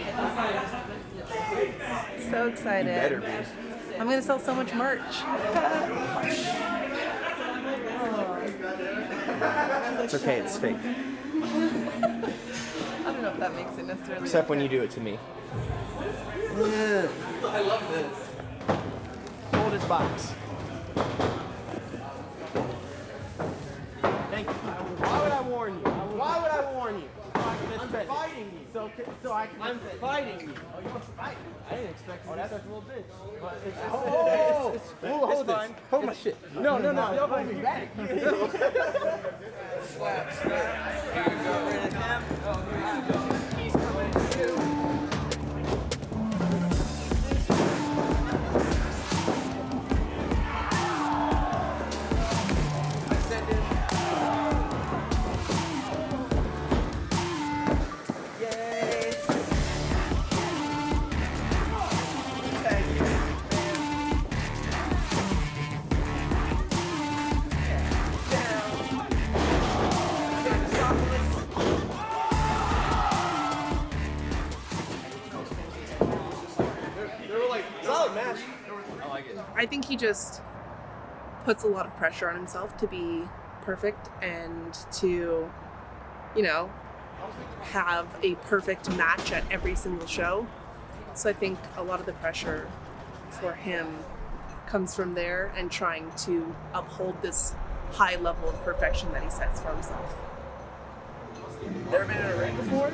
So excited. You better be. I'm gonna sell so much merch. It's okay, it's fake. I don't know if that makes it necessarily. Except when you do it to me. Yeah. I love this. Hold his box. Thank you. Why would I warn you? Why would I warn you? I'm fighting you. I'm fighting you. Oh, you want to fight? I didn't expect you to be such a little bitch. But it's fine. Hold my shit. No. Don't hold me back. Slap. Here you go. Rid of him. Oh, here you go. He's coming too. I think he just puts a lot of pressure on himself to be perfect and to, you know, have a perfect match at every single show. So I think a lot of the pressure for him comes from there and trying to uphold this high level of perfection that he sets for himself. Never been in a ring before?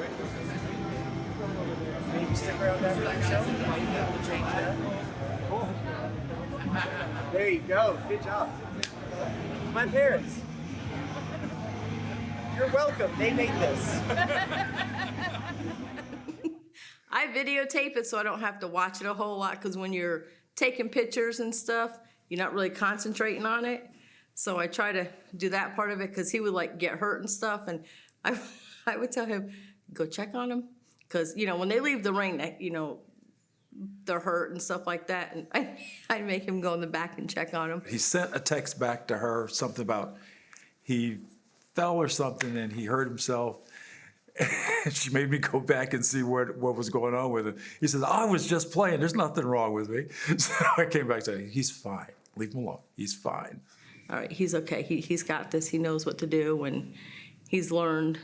Maybe stick around after the show. Maybe we'll change that. There you go. Good job. My parents. You're welcome. They made this. I videotape it so I don't have to watch it a whole lot, because when you're taking pictures and stuff, you're not really concentrating on it. So I try to do that part of it, because he would like get hurt and stuff, and I would tell him, go check on him, because you know when they leave the ring, you know they're hurt and stuff like that, and I'd make him go in the back and check on him. He sent a text back to her, something about he fell or something and he hurt himself. And she made me go back and see what was going on with him. He says, I was just playing. There's nothing wrong with me. So I came back to him, he's fine. Leave him alone. He's fine. All right, he's okay. He's got this. He knows what to do, and he's learned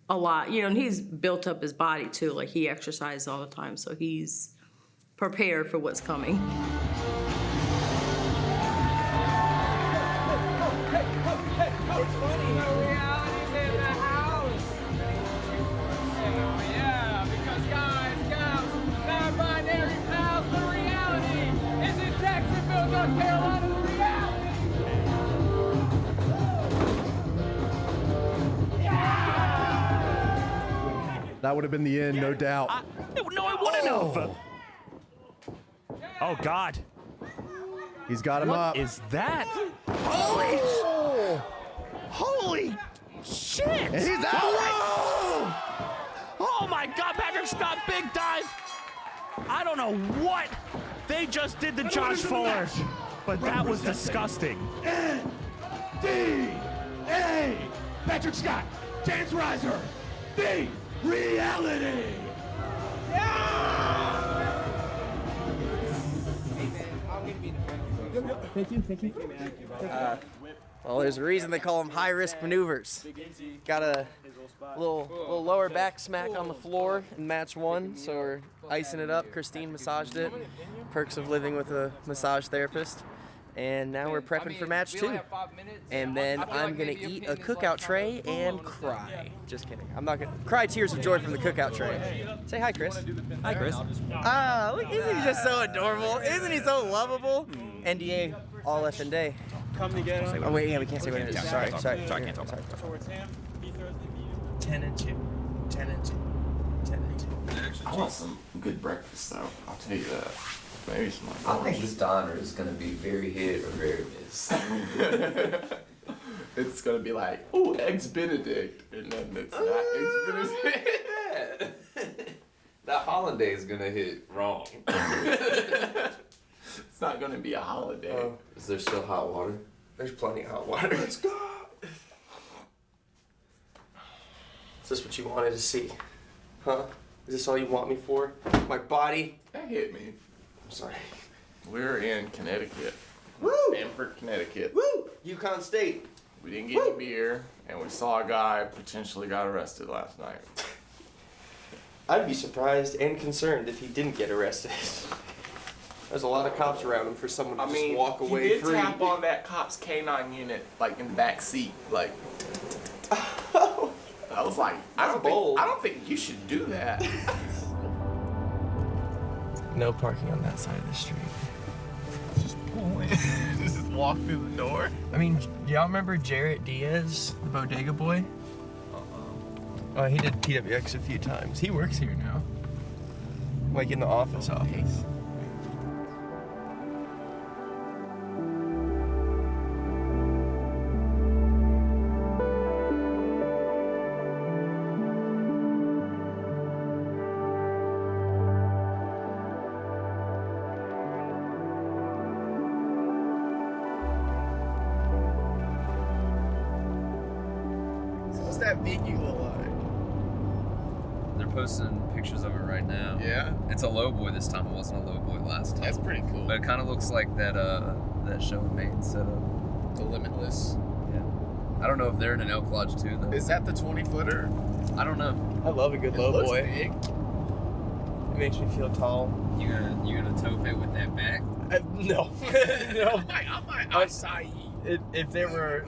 a lot. You know, and he's built up his body too. Like he exercises all the time, so he's prepared for what's coming. That would have been the end, no doubt. No, I wouldn't have. Oh, God. He's got him up. What is that? Holy shit! And he's out. Oh my God, Patrick Scott, big dive. I don't know what they just did to Josh Fuller, but that was disgusting. N-D-A! Patrick Scott, Chance Riser, the reality! Thank you. Well, there's a reason they call them high-risk maneuvers. Got a little lower back smack on the floor in match one, so we're icing it up. Christine massaged it. Perks of living with a massage therapist. And now we're prepping for match two. And then I'm gonna eat a cookout tray and cry. Just kidding. I'm not gonna cry tears of joy from the cookout tray. Say hi, Chris. Hi, Chris. Ah, look, isn't he just so adorable? Isn't he so lovable? NDA all effing day. Come together. Oh wait, yeah, we can't say what it is. Sorry, sorry. I can't talk. Sorry. Towards him, he throws the knee. 10 and 2. 10 and 2. 10 and 2. I want some good breakfast, though. I'll tell you that. Maybe some. I think this diner is gonna be very hit or very miss. It's gonna be like, oh, eggs Benedict, and then it's not eggs Benedict. That holiday is gonna hit wrong. It's not gonna be a holiday. Is there still hot water? There's plenty of hot water. Let's go. Is this what you wanted to see? Huh? Is this all you want me for? My body? That hit me. I'm sorry. We're in Connecticut. Woo! Stamford, Connecticut. Woo! Yukon State. We didn't get any beer, and we saw a guy potentially got arrested last night. I'd be surprised and concerned if he didn't get arrested. There's a lot of cops around him for someone to just walk away he did free. tap on that cop's canine unit, like in the back seat, like. I was like, I don't think you should do that. No parking on that side of the street. Just pull in. Just walk through the door. I mean, y'all remember Jarrett Diaz, the bodega boy? He did PWX a few times. He works here now. Like in the office. What's that Biggie look like? They're posting pictures of it right now. Yeah? It's a low boy this time. It wasn't a low boy last time. That's pretty cool. But it kind of looks like that that show we made setup. The Limitless. Yeah. I don't know if they're in an elk lodge too though. Is that the 20-footer? I don't know. I love a good low looks boy. Big. It makes me feel tall. You gonna tope it with that back? No. No. I might acai. If there were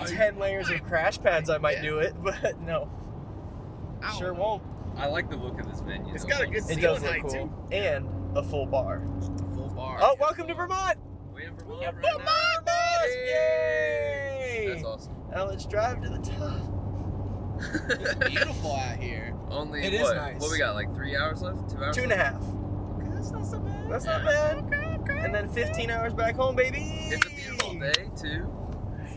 10 layers of crash pads, I might do it, but no. Sure won't. I like the look of this venue. It's though. got a good It ceiling does look height cool. too. And a full bar. Full bar. Oh, welcome to Vermont! We in Vermont right Vermont, now. boss! Yay! That's awesome. Now let's drive to the top. It's beautiful out here. Only It is what? nice. What we got? Like 3 hours left? 2 hours? 2.5. Okay, that's not so bad. That's not bad. Okay. And then 15 hours back home, baby. It's a beautiful day too.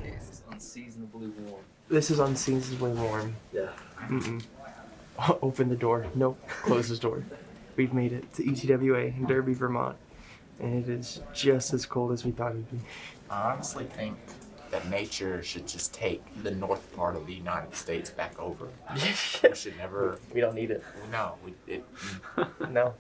It's unseasonably warm. This is unseasonably warm. Yeah. Open the door. Nope. Close the door. We've made it to ETWA in Derby, Vermont. And it is just as cold as we thought it would be. I honestly think that nature should just take the north part of the United States back over. We should never. We don't need it. No, No.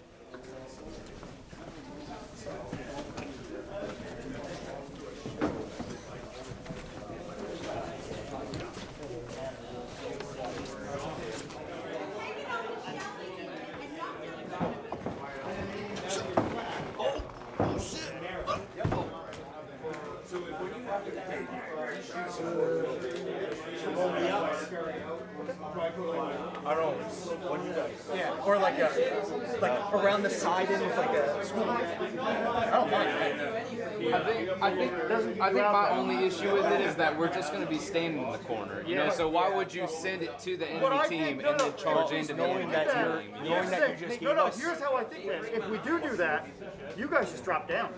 Yeah, or like around the side end with like a school. I don't mind. I think my only issue with it is that we're just going to be standing in the corner, you know. So why would you send it to the enemy team and then charge into the enemy team? Knowing that you just no, here's how I think this. If we do that, you guys just drop down.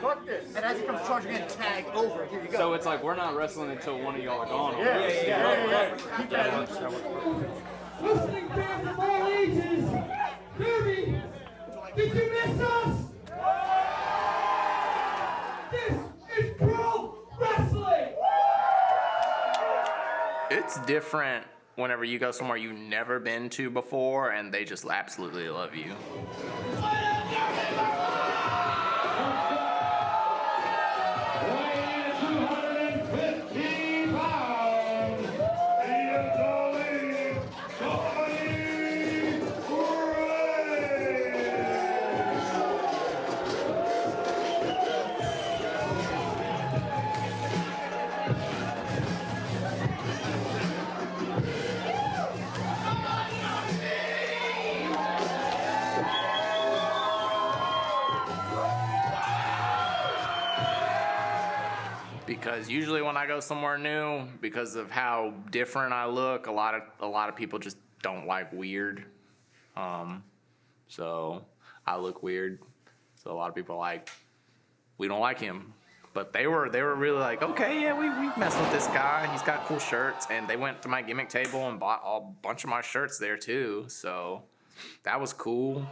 Fuck this. And as he comes charging in, tag over. Here you go. So it's like we're not wrestling until one of y'all are gone. Yeah. Keep that. Listening fans of all ages, Derby, did you miss us? This is pro wrestling. It's different whenever you go somewhere you've never been to before and they just absolutely love you. Because usually when I go somewhere new, because of how different I look, a lot of people just don't like weird. So I look weird. So a lot of people are like, we don't like him. But they were really like, okay, yeah, we mess with this guy. He's got cool shirts. And they went to my gimmick table and bought a bunch of my shirts there too. So that was cool.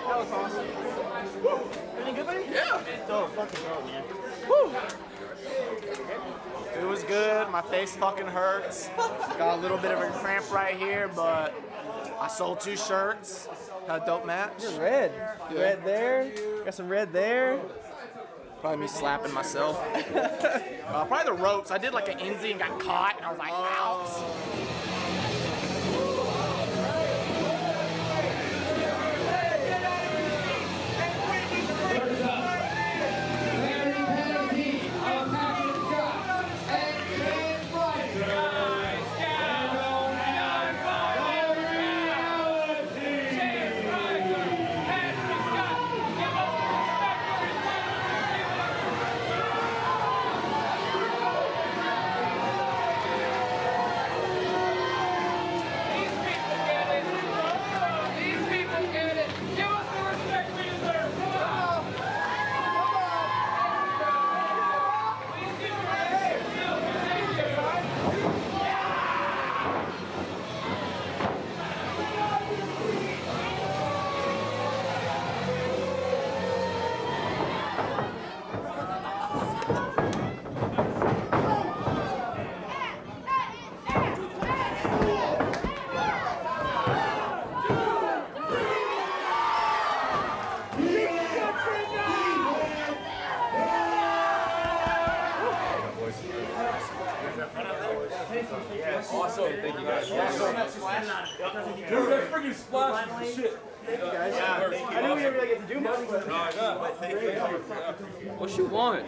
That was awesome. Woo. Anything good, buddy? Yeah. Oh, fucking bro, man. Woo. It was good. My face fucking hurts. Got a little bit of a cramp right here, but I sold 2 shirts. Had a dope match. You're red. Yeah. Red there. Got some red there. Probably me slapping myself. Probably the ropes. I did like an NZ and got caught, and I was like, ouch. Awesome. Thank you guys. Dude, that freaking splash was the shit. Thank you guys. I knew we didn't really get to do much, but thank you. What you want?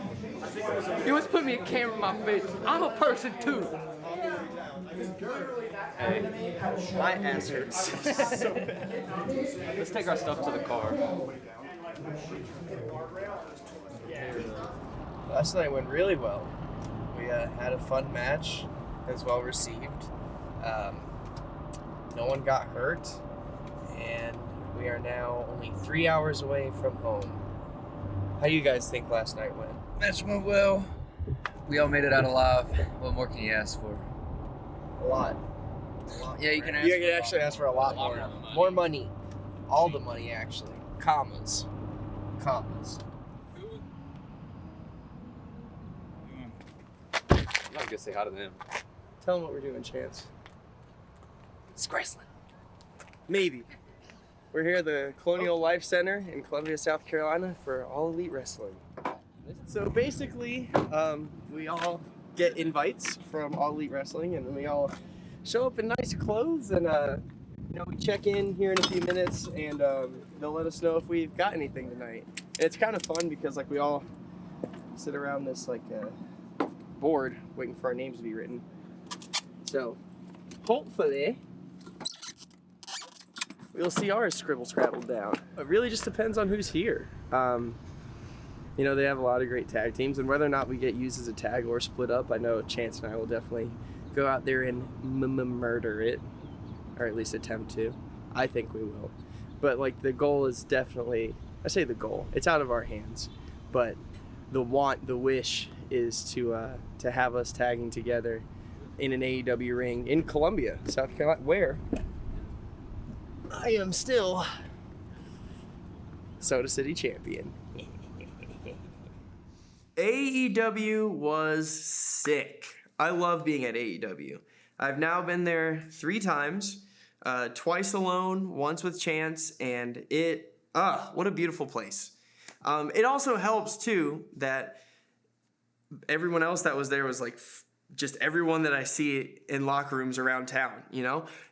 You always put me a camera in my face. I'm a person too. Hey, my ass hurts. So bad. Let's take our stuff to the car. Last night went really well. We had a fun match. It was well received. No one got hurt, and we are now only 3 hours away from home. How do you guys think last night went? Match went well. We all made it out alive. What more can you ask for? A lot. Yeah, you can ask. You can actually ask for a lot more. More money. All the money, actually. Commas. Commas. I'm not gonna say hi to them. Tell them what we're doing, Chance. It's Graceland. Maybe. We're here at the Colonial Life Center in Columbia, South Carolina for All Elite Wrestling. So basically, we all get invites from All Elite Wrestling, and we all show up in nice clothes, and we check in here in a few minutes, and they'll let us know if we've got anything tonight. And it's kind of fun because we all sit around this board waiting for our names to be written. So hopefully we'll see ours scribbled down. It really just depends on who's here. They have a lot of great tag teams, and whether or not we get used as a tag or split up, I know Chance and I will definitely go out there and murder it, or at least attempt to. I think we will. But the goal is definitely, I say the goal, it's out of our hands, but the wish is to have us tagging together in an AEW ring in Columbia, South Carolina, where I am still Soda City champion. AEW was sick. I love being at AEW. I've now been there 3 times, twice alone, once with Chance, and what a beautiful place. It also helps too that everyone else that was there was just everyone that I see in locker rooms around town,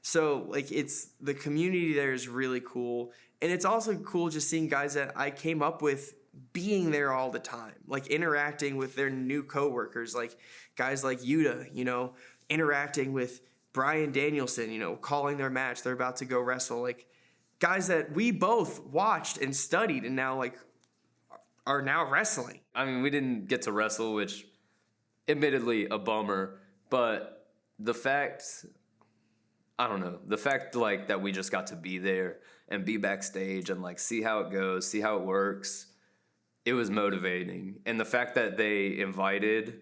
So it's the community there is really cool. And it's also cool just seeing guys that I came up with being there all the time, interacting with their new coworkers, guys like Yuta, interacting with Bryan Danielson, you know, calling their match, they're about to go wrestle, like guys that we both watched and studied and now like are now wrestling. I mean, we didn't get to wrestle, which admittedly a bummer, but the fact like that we just got to be there and be backstage and like see how it goes, see how it works, it was motivating. And the fact that they invited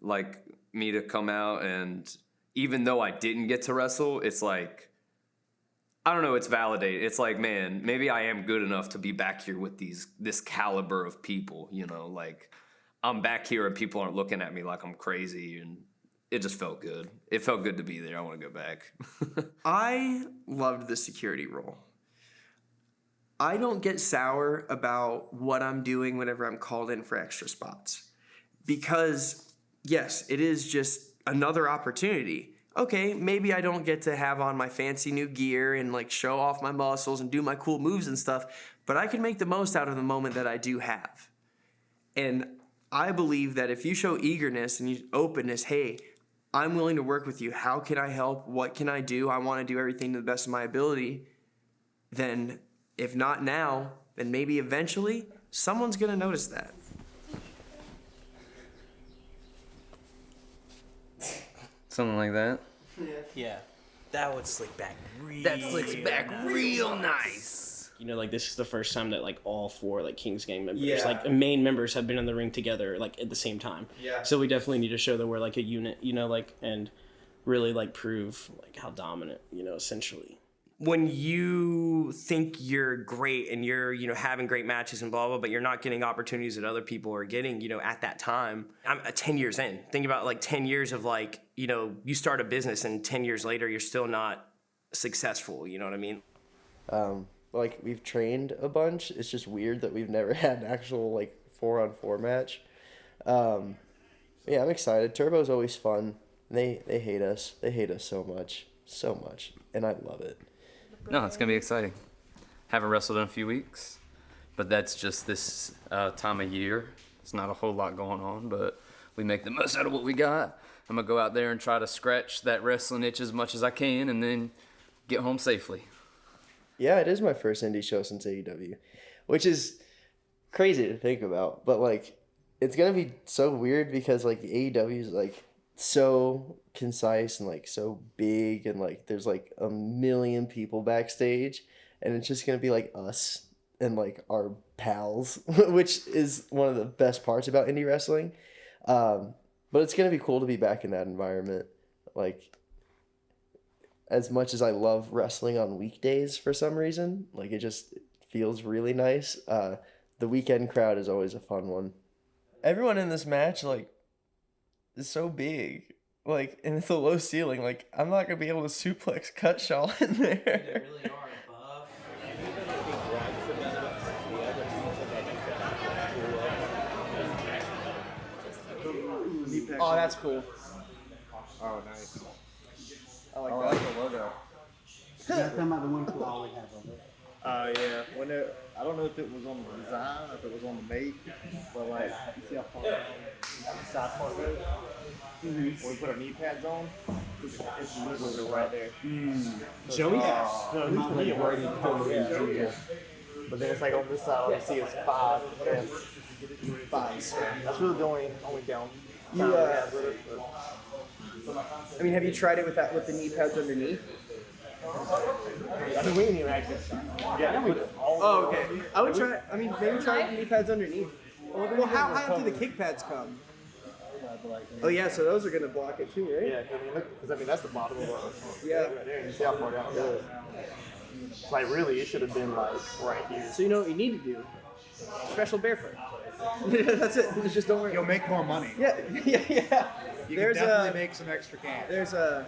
like me to come out, and even though I didn't get to wrestle, it's like, I don't know, it's validated. It's like, man, maybe I am good enough to be back here with this caliber of people, you know, like I'm back here and people aren't looking at me like I'm crazy, and it just felt good. It felt good to be there. I want to go back. I loved the security role. I don't get sour about what I'm doing whenever I'm called in for extra spots, because yes, it is just another opportunity. Okay, maybe I don't get to have on my fancy new gear and like show off my muscles and do my cool moves and stuff, but I can make the most out of the moment that I do have. And I believe that if you show eagerness and openness, hey, I'm willing to work with you. How can I help? What can I do? I want to do everything to the best of my ability. Then if not now, then maybe eventually someone's going to notice that. Something like that. Yeah. That would slick back real That slicks back real nice. You know, like this is the first time that like all four like Kingsgate members, Yeah. like main members have been in the ring together like at the same time. Yeah. So we definitely need to show that we're like a unit, you know, like and really like prove like how dominant, you know, essentially. When you think you're great and you're, you know, having great matches and blah, blah, but you're not getting opportunities that other people are getting, you know, at that time. I'm 10 years in. Think about like 10 years of like, you know, you start a business and 10 years later, you're still not successful. You know what I mean? Like we've trained a bunch. It's just weird that we've never had an actual like 4-on-4 match. Yeah, I'm excited. Turbo's always fun. They hate us. They hate us so much, and I love it. No, it's going to be exciting. Haven't wrestled in a few weeks, but that's just this time of year. It's not a whole lot going on, but we make the most out of what we got. I'm going to go out there and try to scratch that wrestling itch as much as I can and then get home safely. Yeah, it is my first indie show since AEW, which is crazy to think about. But, like, it's going to be so weird because, like, AEW is, like, so concise and like so big, and like there's like a million people backstage, and it's just gonna be like us and like our pals, which is one of the best parts about indie wrestling. But it's gonna be cool to be back in that environment. Like, as much as I love wrestling on weekdays for some reason, like it just feels really nice. The weekend crowd is always a fun one. Everyone in this match like is so big, like, and it's a low ceiling. Like, I'm not gonna be able to suplex Cutshaw in there. They really are above. Oh, that's cool. Oh, nice. I like that. the logo. Talking about the one we always have on it. Yeah. When I don't know if it was on the design or if it was on the make, but like, you see how far the side part goes? When we put our knee pads on, it's literally right there. Joey? No, at least for me, it worked. Yeah. But then it's like on this side, I see it's 5 F's. That's really the only down. I mean, have you tried it with that with the knee pads underneath? I mean, we didn't even actually. Yeah, we did. Oh, okay. I would try. I mean, maybe try the knee pads underneath. Well, how high up do the kick pads come? Oh yeah, so those are gonna block it too, right? Yeah, because I mean that's the bottom of it. Yeah. Right there, you see how far down it goes. Like really, it should have been like right here. So you know what you need to do? Special barefoot. That's it. Just don't worry. You'll make more money. Yeah. You can definitely make some extra cash. There's a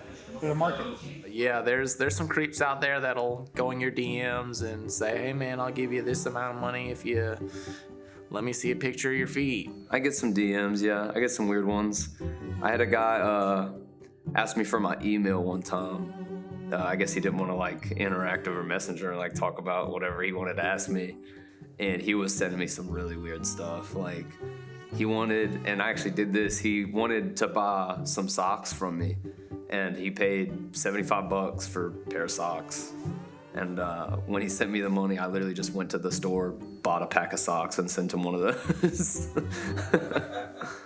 market. Yeah, there's some creeps out there that'll go in your DMs and say, hey man, I'll give you this amount of money if you let me see a picture of your feet. I get some DMs, yeah. I get some weird ones. I had a guy ask me for my email one time. I guess he didn't want to like interact over Messenger and like talk about whatever he wanted to ask me. And he was sending me some really weird stuff. Like he wanted, and I actually did this, he wanted to buy some socks from me. and he paid $75 for a pair of socks. And when he sent me the money, I literally just went to the store, bought a pack of socks, and sent him one of those.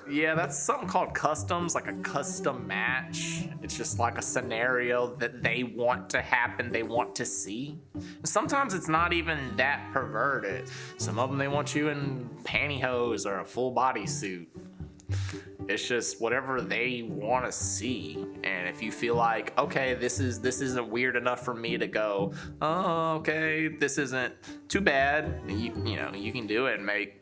Yeah, that's something called customs, like a custom match. It's just like a scenario that they want to happen, they want to see. Sometimes it's not even that perverted. Some of them, they want you in pantyhose or a full bodysuit. It's just whatever they want to see. And if you feel like, okay, this isn't weird enough for me to go, oh, okay, this isn't too bad, you know, you can do it and make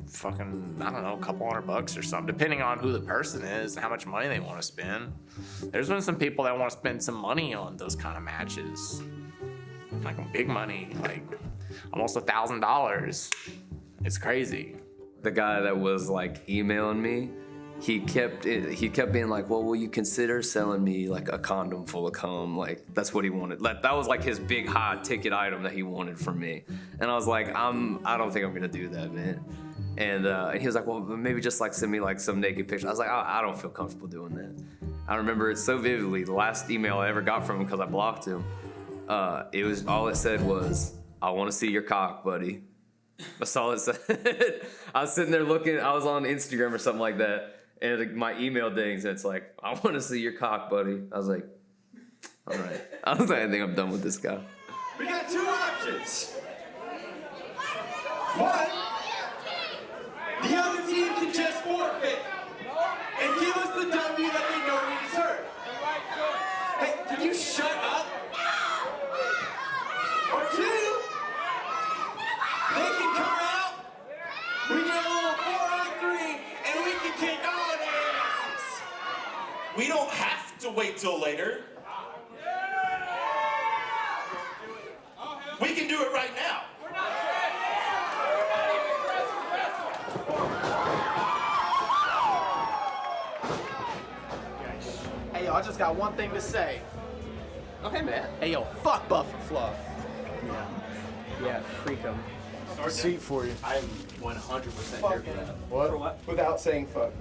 fucking, I don't know, a couple $100 or something, depending on who the person is, how much money they want to spend. There's been some people that want to spend some money on those kind of matches. Like big money, like almost $1,000. It's crazy. The guy that was like emailing me, he kept being like, well, will you consider selling me like a condom full of cum? Like, that's what he wanted. Like, that was like his big high ticket item that he wanted from me. And I was like, I don't think I'm gonna do that, man. And he was like, well, maybe just like send me like some naked picture. I was like, I don't feel comfortable doing that. I remember it so vividly. The last email I ever got from him, because I blocked him, it was, all it said was, I want to see your cock, buddy. That's all it said. I was sitting there looking, I was on Instagram or something like that, and my email dings, and it's like, I want to see your cock, buddy. I was like, all right. I was like, I think I'm done with this guy. We got two options. One, the other team can just forfeit and give us the W that they know we deserve. Hey, can you shut up? Or two, they can come out, we get a little 4-on-3, and we can kick all their asses. We don't have to wait till later. We can do it right now. Hey, yo, I just got one thing to say. Okay, man. Hey, yo, fuck Buff and Fluff. Yeah, freak them. Sweet for you. I'm 100% here for that. What? For what? Without saying fuck.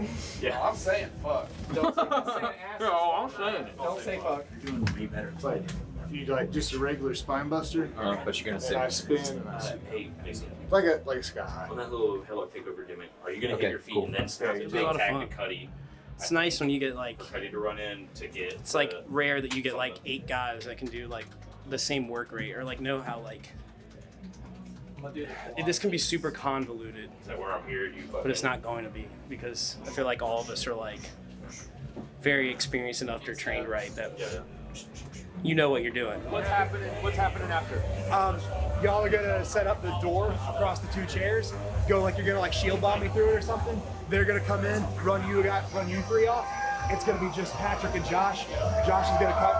Yeah. I'm saying fuck. Don't say ass. No, I'm saying it. Don't say fuck. You're doing way better. It's like, you like just a regular spine buster. But you're gonna and I spin and I spin. Hey, Mason. Like a sky high. On that little Hello Takeover gimmick, are you gonna Okay, hit your feet cool. and then snap the It'd be a lot big of tag fun. to Cuddy? It's nice when you get like, Cuddy to run in to get. it's like rare that you get like 8 guys that can do like the same work rate or like know how like. This can be super convoluted. Is that where I'm here? But it's not going to be, because I feel like all of us are like very experienced enough to trained right that you know what you're doing. What's happening? What's happening after? Y'all are gonna set up the door across the 2 chairs. Go like you're gonna like shield bomb me through it or something. They're gonna come in, run you 3 off. It's gonna be just Patrick and Josh. Josh is gonna put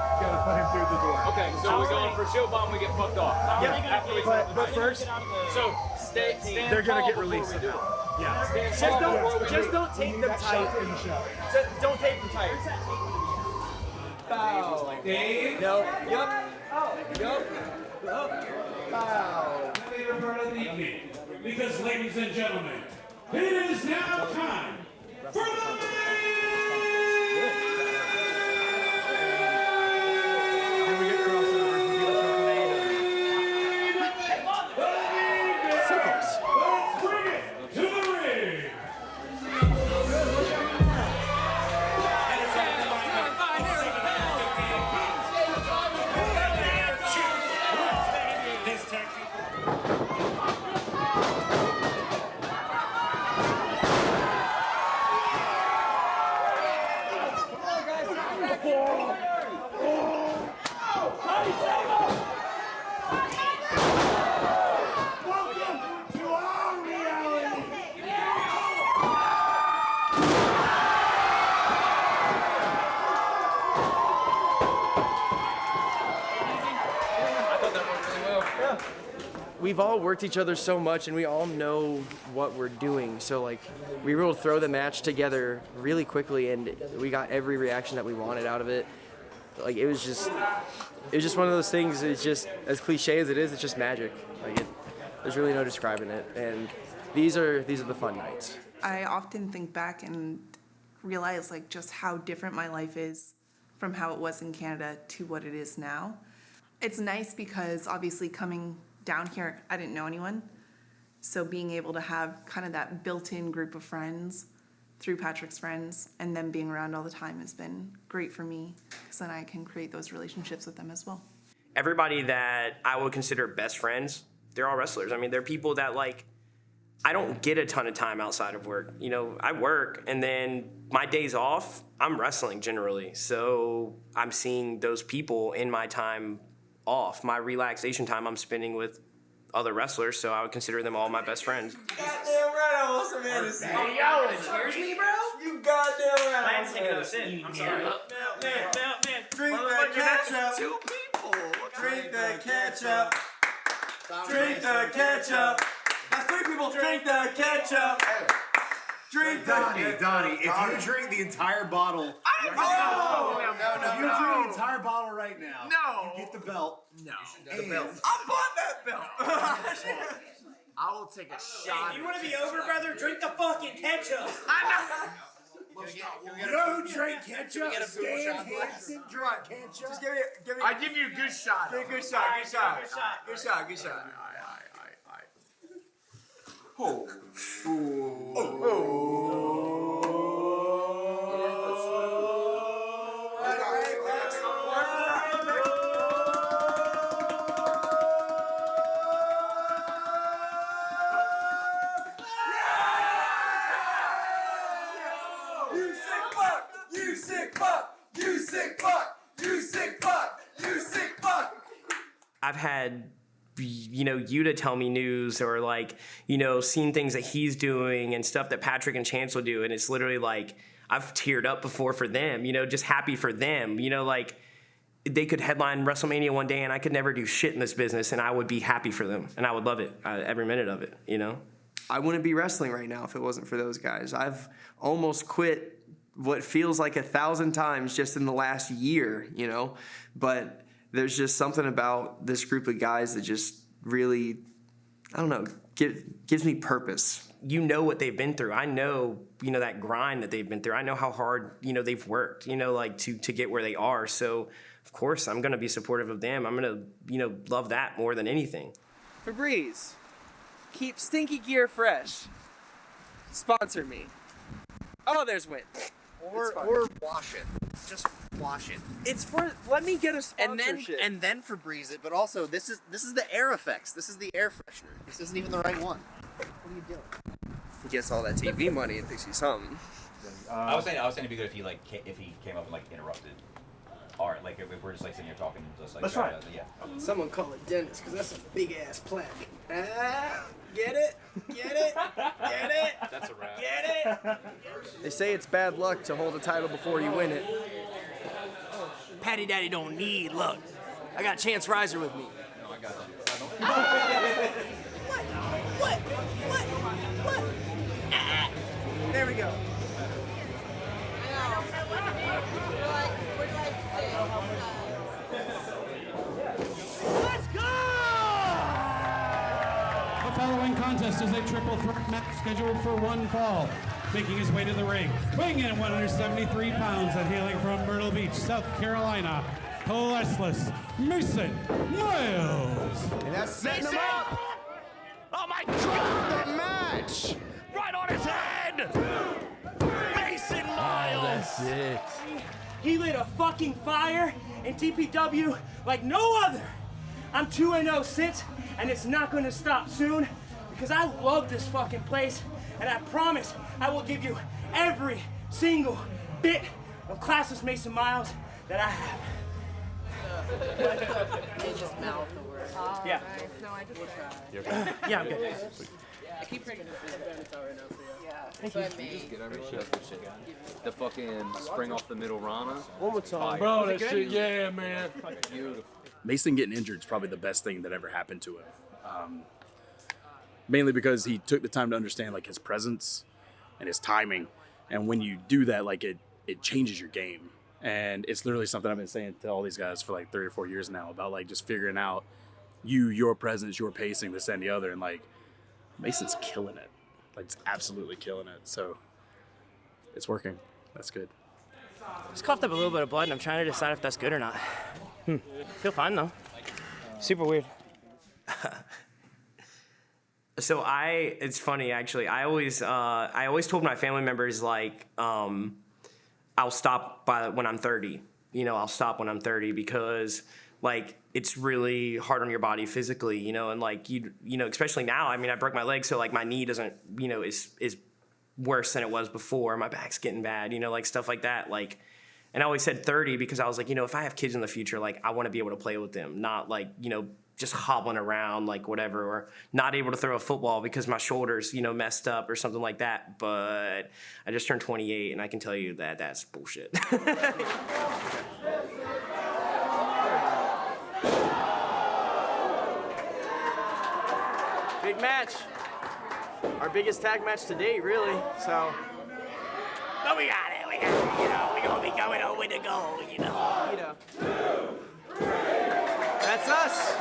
him through the door. Okay, so we're going for shield bomb. We get fucked off. Yeah, After we but first, so stand they're gonna tall get before released we do it. Yeah. Stand tall before we do it. Just don't tape them tight in the show. Just don't tape them tight. Foul. Dave? No. Yup. Foul. Favorite part of the evening, because ladies and gentlemen, it is now time for the We've all worked each other so much, and we all know what we're doing. So like, we were able to throw the match together really quickly, and we got every reaction that we wanted out of it. Like it was just one of those things. It's just as cliche as it is. It's just magic. Like there's really no describing it. And these are the fun nights. I often think back and realize like just how different my life is from how it was in Canada to what it is now. It's nice because obviously coming down here, I didn't know anyone. So being able to have kind of that built-in group of friends through Patrick's friends and them being around all the time has been great for me because then I can create those relationships with them as well. Everybody that I would consider best friends, they're all wrestlers. I mean, they're people that like, I don't get a ton of time outside of work. You know, I work and then my days off, I'm wrestling generally. So I'm seeing those people in my time off. My relaxation time I'm spending with other wrestlers, so I would consider them all my best friends. Goddamn right, I want some Hennessy. Hey, yo, cheers me, bro? You goddamn right. Lance, take another sip. I'm sorry. Man. Drink the ketchup. Two people. Drink the ketchup. Drink the ketchup. That's three people. Drink the ketchup. Drink the Donnie, if you drink the entire bottle, No. if you drink the entire bottle right now, No. you get the belt. No. The belt. I bought that belt. I will take a shot. Hey, you want to be over, brother? Drink the fucking ketchup. You know who drank ketchup? Stan Hansen drank ketchup. Just give me. I give you a good shot. Give me a good shot. Good shot. Good shot. Good shot. Oh. You sick fuck! You sick fuck! You sick fuck! You sick fuck! You sick fuck! I've had, you know, Yuta tell me news or like, you know, seen things that he's doing and stuff that Patrick and Chance will do. And it's literally like, I've teared up before for them, you know, just happy for them, you know, like they could headline WrestleMania one day and I could never do shit in this business and I would be happy for them and I would love it, every minute of it, you know? I wouldn't be wrestling right now if it wasn't for those guys. I've almost quit what feels like 1,000 times just in the last year, you know? But there's just something about this group of guys that just really, I don't know, gives me purpose. You know what they've been through. I know, you know, that grind that they've been through. I know how hard, you know, they've worked, you know, like to get where they are. So, of course, I'm going to be supportive of them. I'm going to, you know, love that more than anything. Febreze. Keep stinky gear fresh. Sponsor me. Oh, there's Wit. Or wash it. Just wash it. It's for, let me get a sponsorship. And then Febreze it, but also this is the air effects. This is the air freshener. This isn't even the right one. What are you doing? He gets all that TV money and thinks he's something. I was saying it'd be good if he came up and like interrupted. All right, like if we're just like sitting here talking, just like Let's try yeah. Okay. Someone call it Dennis, because that's a big ass plaque. Get it? Get it? Get it? That's a wrap. Get it? They say it's bad luck to hold a title before you win it. Patty Daddy don't need luck. I got Chance Riser with me. No, I got you. What? There we go. Let's go! The following contest is a triple threat match scheduled for one fall. Making his way to the ring, weighing in at 173 pounds and hailing from Myrtle Beach, South Carolina, Classless Mason Miles. And that's setting him up. Oh my God! The match. Right on his head! Mason Miles! That's it. He lit a fucking fire in TPW like no other. I'm 2-0 since, and it's not gonna stop soon because I love this fucking place, and I promise I will give you every single bit of classless Mason Miles that I have. You just mouth the word. Yeah. No, I just tried. You're okay? Yeah, I'm good. I keep forgetting it's all right now for you. Yeah. Thank So you. I made. The fucking spring off the middle Rana. One more time. Bro, that shit, yeah, man. Beautiful. Mason getting injured is probably the best thing that ever happened to him. Mainly because he took the time to understand like his presence and his timing. And when you do that, like it changes your game. And it's literally something I've been saying to all these guys for like 3 or 4 years now about like just figuring out your presence, your pacing, this and the other. And like Mason's killing it. Like it's absolutely killing it. So it's working. That's good. Just coughed up a little bit of blood, and I'm trying to decide if that's good or not. Feel fine though. Super weird. So it's funny actually. I always told my family members like, I'll stop when I'm 30. You know, I'll stop when I'm 30 because like it's really hard on your body physically. You know, and like you know, especially now. I mean, I broke my leg, so like my knee doesn't, you know, is worse than it was before. My back's getting bad. You know, like stuff like that. Like. And I always said 30 because I was like, you know, if I have kids in the future, like I want to be able to play with them, not like, you know, just hobbling around like whatever, or not able to throw a football because my shoulders, you know, messed up or something like that. But I just turned 28 and I can tell you that that's bullshit. Big match. Our biggest tag match to date, really. So. But we got it. You know, we're gonna be coming home with the goal, you know. 2, 3. That's us.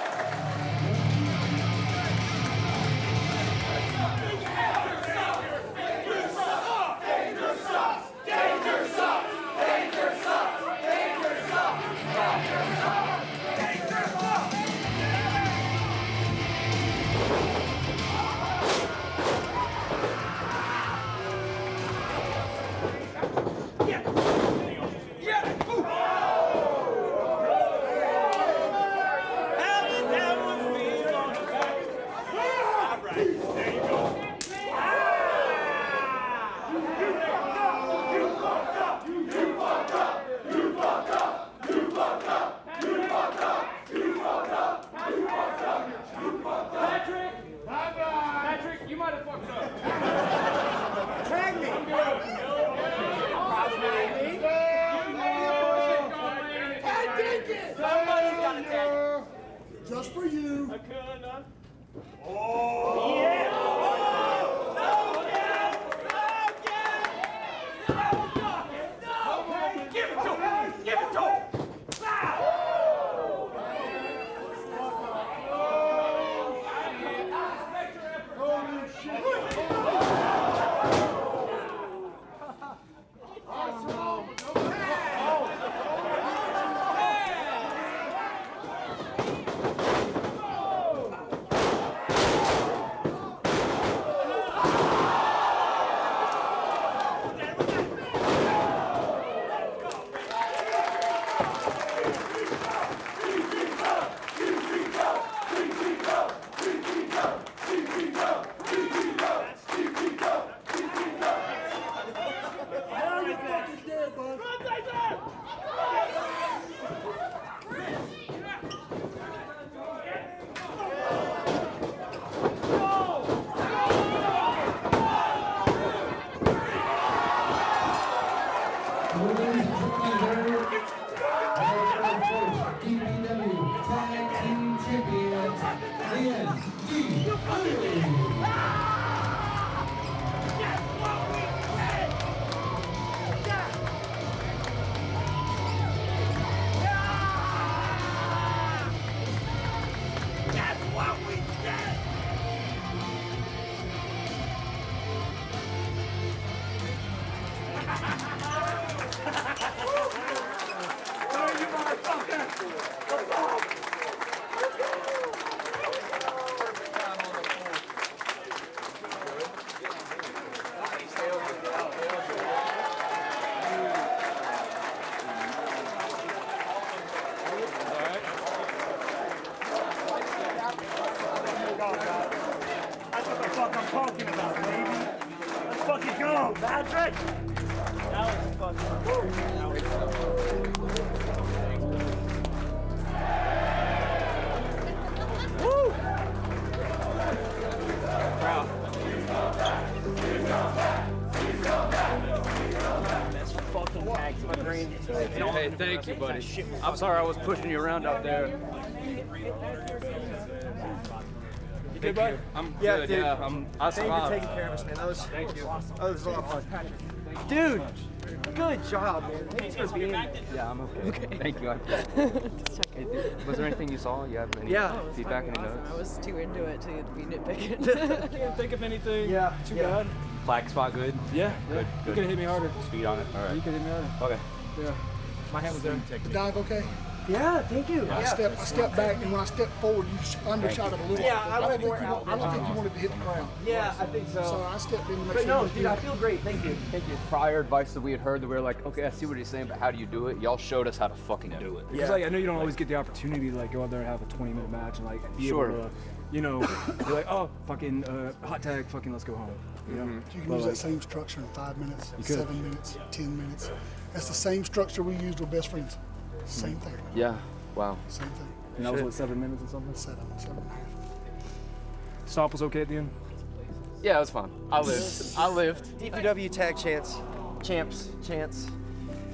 Just for you. Oh! Yeah! Give it to him! Give it to him! Holy shit! That's what the fuck I'm talking about, baby. Let's fucking go, Patrick! That was fucking Woo! Proud. That's fucking tag to my brain. Hey, thank you, buddy. I'm sorry I was pushing you around out there. You good, bud? I'm Yeah, good, dude. yeah. I Thank you survived. for taking care of us, man. That was, Thank you. That was a lot of fun. Dude, good job, man. Thanks for being here. Yeah, I'm okay. Thank you. Hey, dude, was there anything you saw? You have any feedback, any notes? I was too into it to be nitpicking. Can't think of anything too bad. Black spot good? Yeah, Good. You could hit me harder. Speed on it. All right. You could hit me harder. Okay. Yeah. My hand was there. The dive okay? Yeah, thank you. I stepped back, and when I stepped forward, you just undershot it a little. Yeah, I went more I don't think you wanted to hit the ground. Yeah, I think so. So I stepped in to make But sure. no, you dude, I feel great. Thank you. Thank you. Prior advice that we had heard that we were like, okay, I see what he's saying, but how do you do it? Y'all showed us how to fucking do it. Because like I know you don't always get the opportunity to like go out there and have a 20-minute match and like be able to, you know, be like, oh, fucking hot tag, fucking let's go home. You know? You can use that same structure in 5 minutes, 7 minutes, 10 minutes. That's the same structure we used with Best Friends. Same thing. Yeah. Wow. Same thing. And that was what, 7 minutes or something? 7.5. Stop was okay at the end? Yeah, it was fun. I lived. DPW tag champs.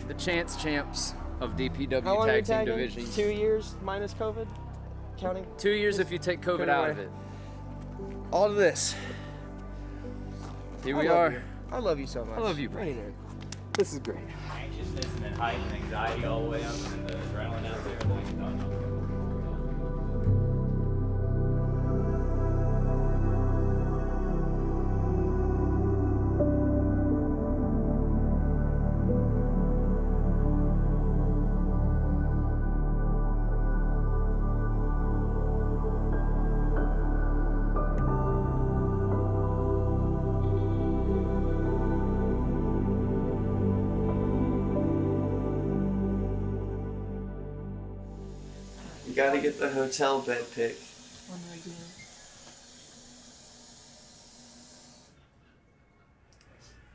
The champs of DPW How long are you tag team tagging? division. 2 years minus COVID? Counting? 2 years if you take COVID out of it. All of this. Here we are. I love you so much. I love you, Brady. This is great. Anxiousness and then height and anxiety all the way up, and the adrenaline out there. Like, no. You gotta get the hotel bed pick. When we do.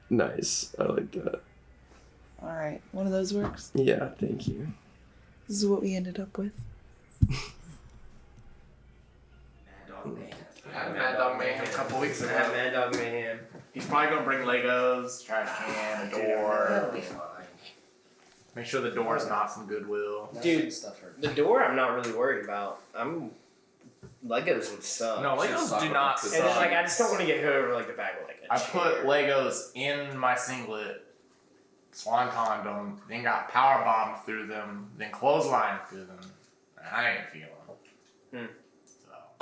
Nice. I like that. All right, one of those works. Yeah, thank you. This is what we ended up with. I had Mad Dog Mayhem a couple weeks ago. Mad Dog Mayhem. He's probably gonna bring Legos, trash can, a door. Make sure the door's not from Goodwill. Dude, the door I'm not really worried about. Legos would suck. No, Legos do not suck. And then, like, I just don't want to get hit over like the back of like a I chair. put Legos in my singlet, swantoned them, then got power bombed through them, then clotheslined through them. And I ain't feeling them.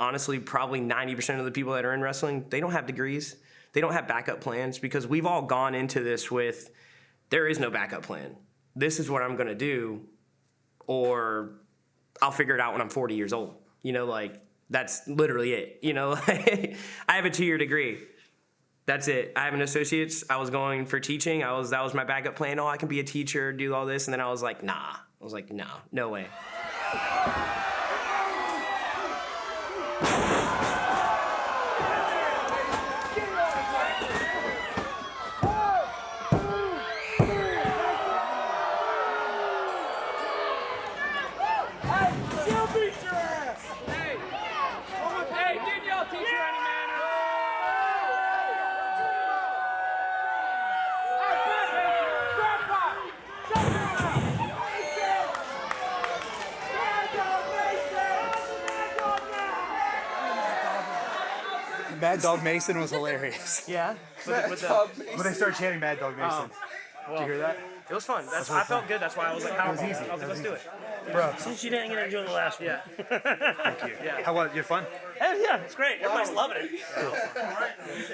Honestly, probably 90% of the people that are in wrestling, they don't have degrees. They don't have backup plans because we've all gone into this with, there is no backup plan. This is what I'm going to do, or I'll figure it out when I'm 40 years old. You know, like, that's literally it. You know, I have a 2-year degree. That's it. I have an associate's. I was going for teaching. That was my backup plan. Oh, I can be a teacher, do all this. And then I was like, nah. I was like, no way. Mad Dog Mason was hilarious. Yeah? When they started chanting Mad Dog Mason. Did you hear that? It was fun. I felt good. That's why I was like, It was easy. I was like, let's do it. Bro. Since you didn't get to enjoy the last one. Yeah. Thank you. Yeah. How was you? Fun? Yeah, it's great. Everybody's loving it.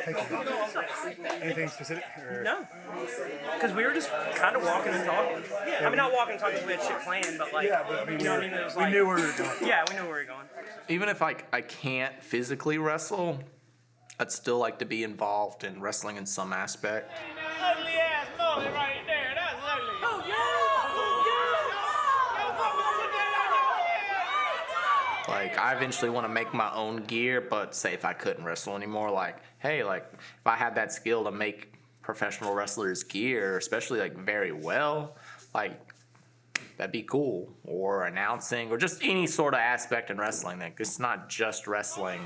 Thank you. Anything specific? Or? No. Because we were just kind of walking and talking. Yeah. I mean, not walking and talking because we had shit planned, but like, Yeah, but I mean, you know what I mean? It was we like, knew where we were going. Yeah, we knew where we were going. Even if I can't physically wrestle, I'd still like to be involved in wrestling in some aspect. Ugly ass mullet right there. That's ugly. Oh, Like, I eventually want to make my own gear, but say if I couldn't wrestle anymore, like, hey, like, if I had that skill to make professional wrestlers gear, especially, like, very well, like, that'd be cool. Or announcing, or just any sort of aspect in wrestling. Like, it's not just wrestling.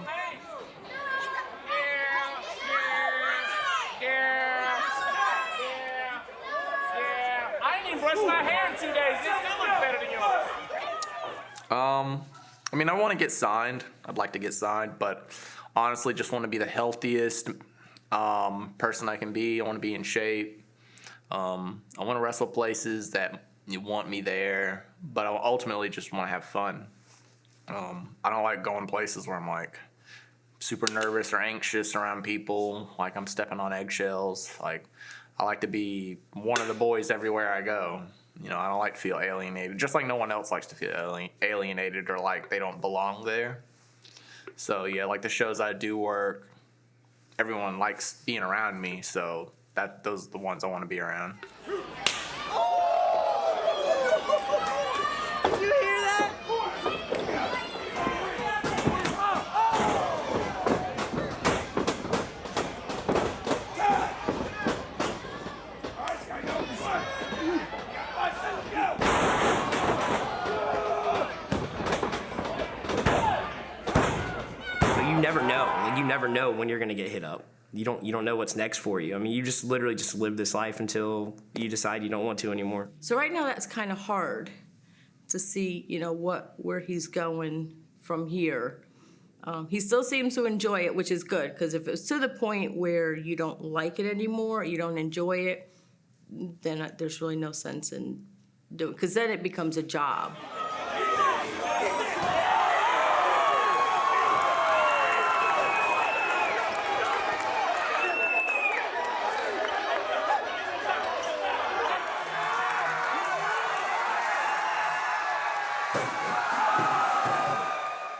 I didn't even brush my hair in 2 days. This still looks better than yours. I mean, I want to get signed. I'd like to get signed, but honestly, just want to be the healthiest person I can be. I want to be in shape. I want to wrestle places that you want me there, but I ultimately just want to have fun. I don't like going places where I'm like super nervous or anxious around people, like I'm stepping on eggshells. Like, I like to be one of the boys everywhere I go. You know, I don't like to feel alienated, just like no one else likes to feel alienated or like they don't belong there. So yeah, like the shows I do work, everyone likes being around me, so those are the ones I want to be around. Did you hear that? You never know when you're gonna get hit up. You don't know what's next for you. I mean, you just literally just live this life until you decide you don't want to anymore. So right now that's kind of hard to see, you know, where he's going from here. He still seems to enjoy it, which is good, because if it's to the point where you don't like it anymore, you don't enjoy it, then there's really no sense in doing, because then it becomes a job.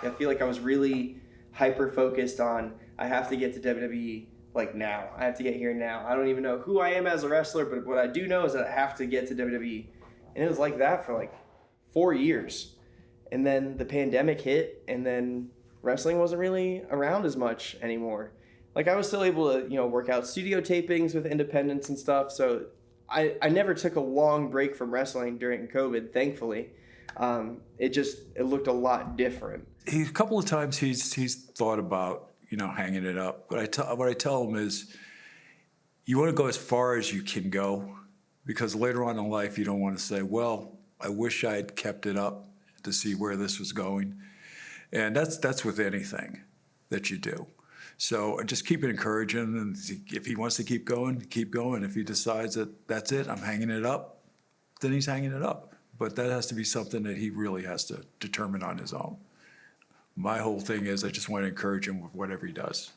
I feel like I was really hyper focused on, I have to get to WWE like now. I have to get here now. I don't even know who I am as a wrestler, but what I do know is that I have to get to WWE. And it was like that for like 4 years. And then the pandemic hit, and then wrestling wasn't really around as much anymore. Like I was still able to, work out studio tapings with independents and stuff. So I never took a long break from wrestling during COVID, thankfully. It looked a lot different. A couple of times he's thought about, hanging it up. But what I tell him is, you want to go as far as you can go, because later on in life you don't want to say, well, I wish I had kept it up to see where this was going. And that's with anything that you do. So just keep encouraging, and if he wants to keep going, keep going. If he decides that that's it, I'm hanging it up, then he's hanging it up. But that has to be something that he really has to determine on his own. My whole thing is I just want to encourage him with whatever he does.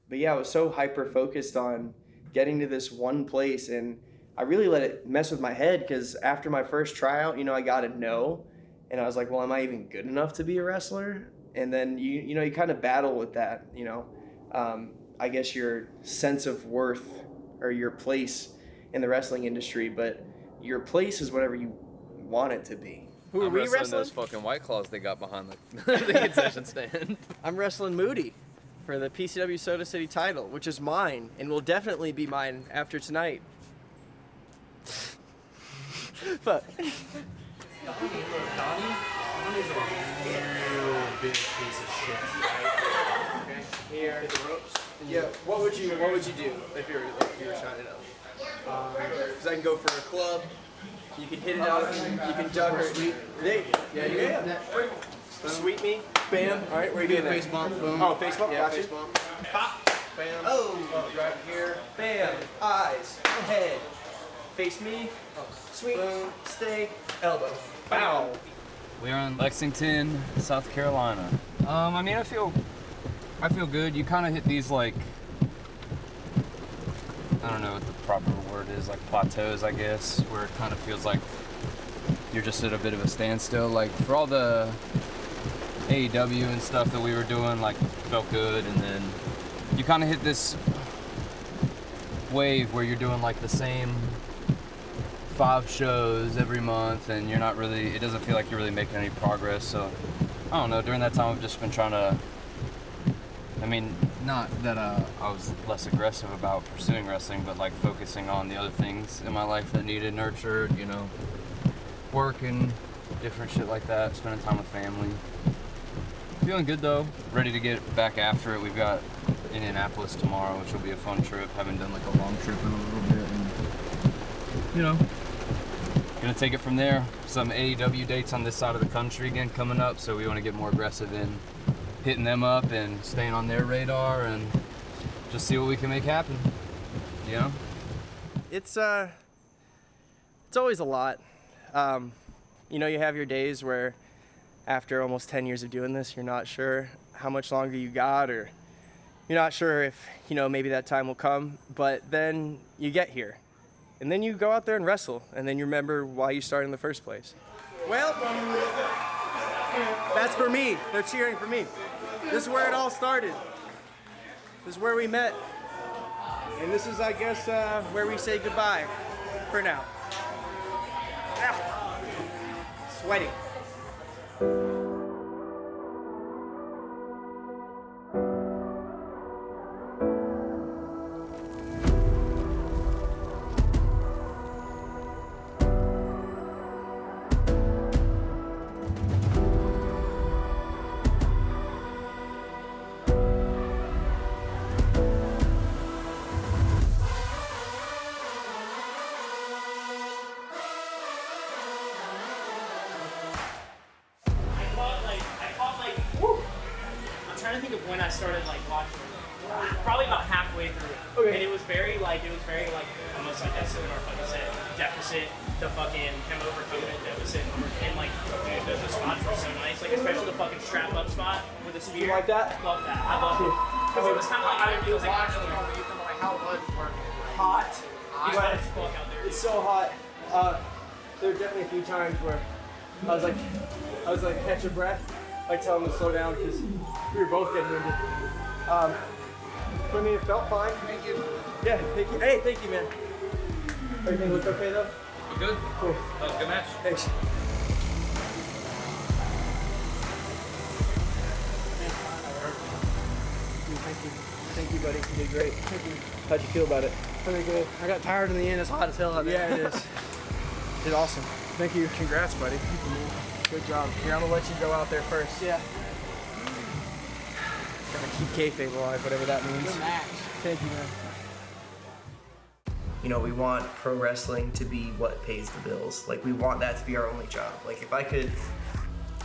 But yeah, I was so hyper-focused on getting to this one place, and I really let it mess with my head, because after my first tryout, I got a no, and I was like, well, am I even good enough to be a wrestler? And then, you kind of battle with that, I guess your sense of worth or your place in the wrestling industry, but your place is whatever you want it to be. Who are we wrestling? Those fucking White Claws they got behind the concession stand. I'm wrestling Moody for the PCW Soda City title, which is mine and will definitely be mine after tonight. But Donnie's a real big piece of shit. Right? Okay. Here, the ropes. Yeah, what would you do if you were trying it out? Because I can go for a club. You can hit it out. You can duck her. Yeah. Sweep me. Bam. All right, where are you doing that? Face bump. Boom. Oh, face bump. Yeah, Gotcha. face bump. Pop. Bam. Oh, right here. Bam. Eyes. Head. Face me. Sweep. Boom. Stay. Elbow. Bow. We are in Lexington, South Carolina. I feel good. You kind of hit these, like, I don't know what the proper word is, like plateaus, I guess, where it kind of feels like you're just at a bit of a standstill. Like for all the AEW and stuff that we were doing, like felt good, and then you kind of hit this wave where you're doing like the same 5 shows every month, and you're not really, it doesn't feel like you're really making any progress. So I don't know, during that time I've just been trying to, not that I was less aggressive about pursuing wrestling, but like focusing on the other things in my life that needed nurtured, work and different shit like that, spending time with family. Feeling good though, ready to get back after it. We've got Indianapolis tomorrow, which will be a fun trip. Haven't done like a long trip in a little bit, and gonna take it from there. Some AEW dates on this side of the country again coming up, so we want to get more aggressive in hitting them up and staying on their radar and just see what we can make happen. It's always a lot. You have your days where after almost 10 years of doing this, you're not sure how much longer you got, or you're not sure if, maybe that time will come, but then you get here And then you go out there and wrestle, and then you remember why you started in the first place. Well, that's for me. They're cheering for me. This is where it all started. This is where we met. And this is, I guess, where we say goodbye for now. Ow. Sweaty. I'm trying to think of when I started like watching. Probably about halfway through. Okay. And it was very like almost like that similar fucking set deficit, the fucking him overcoming a deficit, and like dude, the spots were so nice, like especially the fucking strap up spot with the spear. You like that? Love that. I love it. Because it was kind of like it was like how was working. Hot. It's hot as fuck out there. It's so hot. There were definitely a few times where I was like catch your breath, like tell them to slow down because we were both getting winded. But I mean, it felt fine. Thank you. Yeah, thank you. Hey, thank you, man. Everything looked okay though? Good. Cool. That was a good match. Thanks. Thank you. Thank you, buddy. You did great. Thank you. How'd you feel about it? Pretty good. I got tired in the end. It's hot as hell out there. Yeah, it is. It's awesome. Thank you. Congrats, buddy. Good job. Here, I'm gonna let you go out there first. Yeah. Gotta keep kayfabe alive, whatever that means. Good match. Thank you, man. You know, we want pro wrestling to be what pays the bills. Like, we want that to be our only job. Like, if I could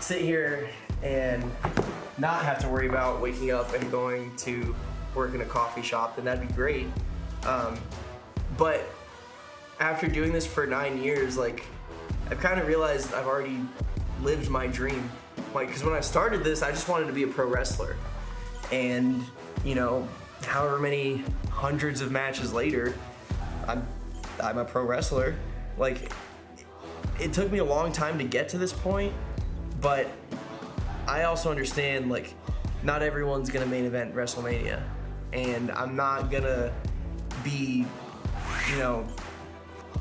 sit here and not have to worry about waking up and going to work in a coffee shop, then that'd be great. But after doing this for 9 years, like, I've kind of realized I've already lived my dream. Like, because when I started this, I just wanted to be a pro wrestler. And, you know, however many hundreds of matches later, I'm a pro wrestler. Like, it took me a long time to get to this point, but I also understand, like, not everyone's gonna main event WrestleMania, and I'm not gonna be, you know,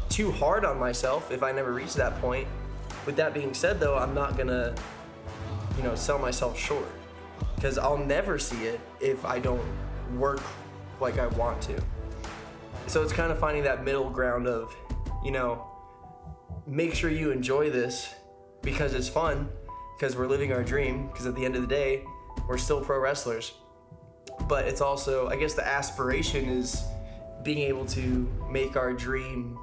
too hard on myself if I never reach that point. With that being said, though, I'm not gonna, you know, sell myself short, because I'll never see it if I don't work like I want to. So it's kind of finding that middle ground of, you know, make sure you enjoy this because it's fun, because we're living our dream, because at the end of the day, we're still pro wrestlers. But it's also, I guess the aspiration is being able to make our dream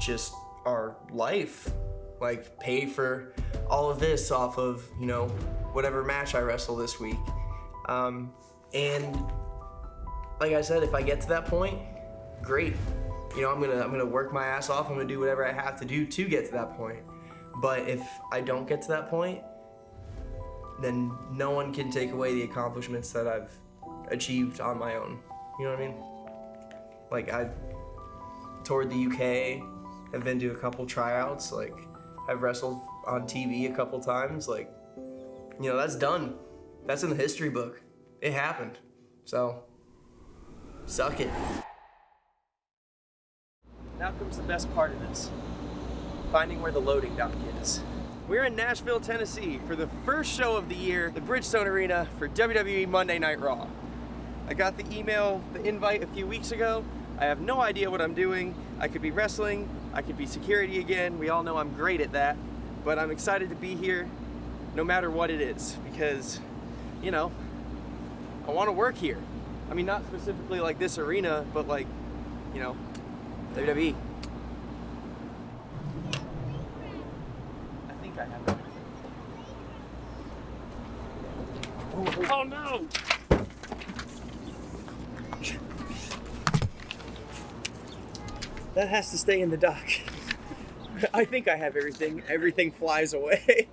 just our life. Like, pay for all of this off of, you know, whatever match I wrestle this week. And like I said, if I get to that point, great. You know, I'm gonna work my ass off. I'm gonna do whatever I have to do to get to that point. But if I don't get to that point, then no one can take away the accomplishments that I've achieved on my own. You know what I mean? Like, I toured the UK, have been to a couple tryouts, like, I've wrestled on TV a couple times, like, you know, that's done. That's in the history book. It happened. So, suck it. Now comes the best part of this. Finding where the loading dock is. We're in Nashville, Tennessee for the first show of the year, the Bridgestone Arena for WWE Monday Night Raw. I got the invite a few weeks ago. I have no idea what I'm doing. I could be wrestling, I could be security again. We all know I'm great at that, but I'm excited to be here no matter what it is, because, you know, I want to work here. I mean, not specifically like this arena, but like, you know, WWE. I think I have everything. Oh no! That has to stay in the dock. I think I have everything. Everything flies away.